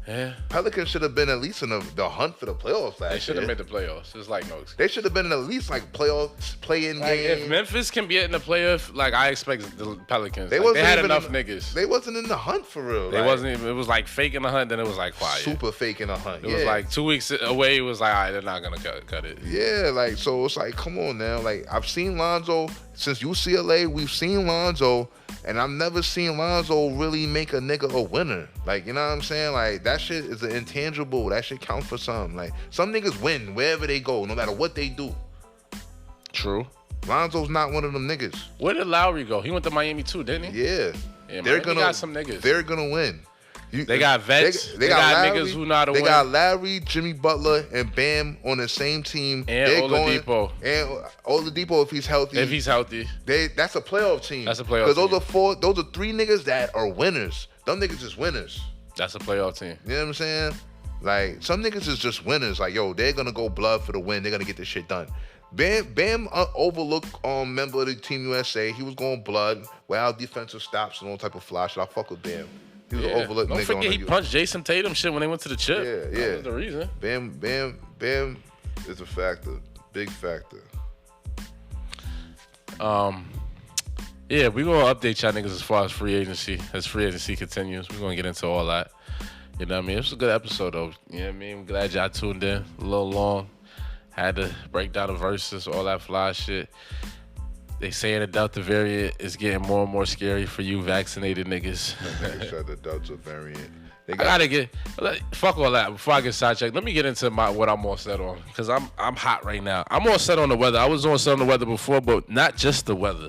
Yeah. Pelicans should have been at least in the hunt for the playoffs last year. They should have made the playoffs. It's like no excuse. They should have been in at least like playoffs, play-in game. If Memphis can be in the playoff, like I expect the Pelicans. They had enough niggas. They wasn't in the hunt for real. They wasn't even. It was like faking the hunt, then it was like quiet. Super faking the hunt. It was like 2 weeks away. It was like, all right, they're not gonna cut it. Yeah, like so it's like, come on now. Like I've seen Lonzo since UCLA. We've seen Lonzo. And I've never seen Lonzo really make a nigga a winner. Like, you know what I'm saying? Like, that shit is an intangible. That shit count for something. Like, some niggas win wherever they go, no matter what they do. True. Lonzo's not one of them niggas. Where did Lowry go? He went to Miami too, didn't he? Yeah. They got some niggas. They're gonna win. They got vets. They got Larry, niggas who know how to win. They got Larry, Jimmy Butler, and Bam on the same team. And Oladipo. And Oladipo if he's healthy. That's a playoff team. That's a playoff team. Because those are 3 niggas that are winners. Them niggas is winners. That's a playoff team. You know what I'm saying? Like, some niggas is just winners. Like, yo, they're gonna go blood for the win. They're gonna get this shit done. Bam overlooked member of the Team USA. He was going blood, without defensive stops and all type of fly shit. I fuck with Bam. He was an overlooked nigga. Don't forget he punched Jason Tatum shit when they went to the chip. Yeah. That was the reason. Bam is a factor. Big factor. Yeah, we're gonna update y'all niggas as far as free agency. As free agency continues, we're gonna get into all that. You know what I mean? It was a good episode though. You know what I mean? I'm glad y'all tuned in. A little long. Had to break down the verses, all that fly shit. They saying the Delta variant is getting more and more scary for you vaccinated niggas. They said the Delta variant. I gotta get fuck all that. Before I get sidetracked, let me get into what I'm all set on, because I'm hot right now. I'm all set on the weather. I was all set on the weather before, but not just the weather.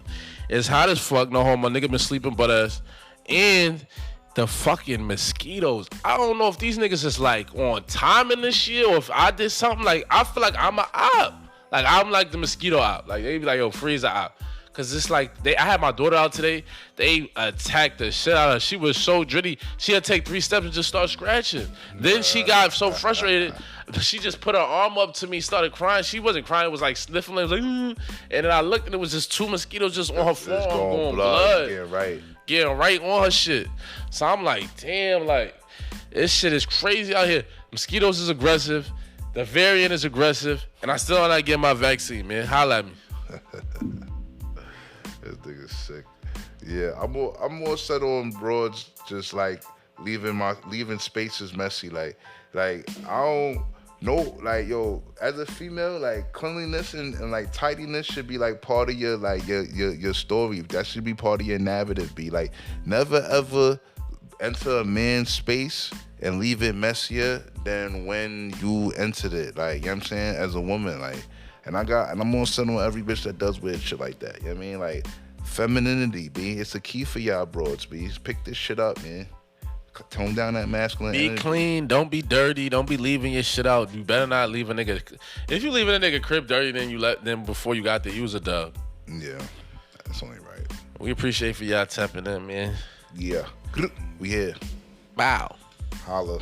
It's hot as fuck. No homo. My nigga been sleeping butt ass, and the fucking mosquitoes. I don't know if these niggas is like on timing this year, or if I did something. Like I feel like I'm a op. Like I'm like the mosquito op. Like they be like, yo, freeze the op. Cause it's like I had my daughter out today. They attacked the shit out of her. She was so dritty. She had to take 3 steps and just start scratching. Then she got so frustrated. She just put her arm up to me, started crying. She wasn't crying. It was like sniffling. It was like, and then I looked and it was just 2 mosquitoes just on her forearm going blood. Getting right on her shit. So I'm like, damn, like this shit is crazy out here. Mosquitoes is aggressive. The variant is aggressive. And I still not getting my vaccine, man. Holla at me. This nigga's sick. Yeah, I'm more set on broads just like leaving spaces messy. Like I don't know, like yo, as a female, like cleanliness and like tidiness should be like part of your like your story. That should be part of your narrative. Be like never ever enter a man's space and leave it messier than when you entered it. Like, you know what I'm saying? As a woman, like, and I'm gonna send on every bitch that does weird shit like that. You know what I mean? Like, femininity, B. It's the key for y'all broads, B. Just pick this shit up, man. Tone down that masculine energy. Be clean. Don't be dirty. Don't be leaving your shit out. You better not leave a nigga. If you leaving a nigga crib dirty, then you let them before you got there. You was a dub. Yeah, that's only right. We appreciate for y'all tapping in, man. Yeah. We here. Bow. Holla.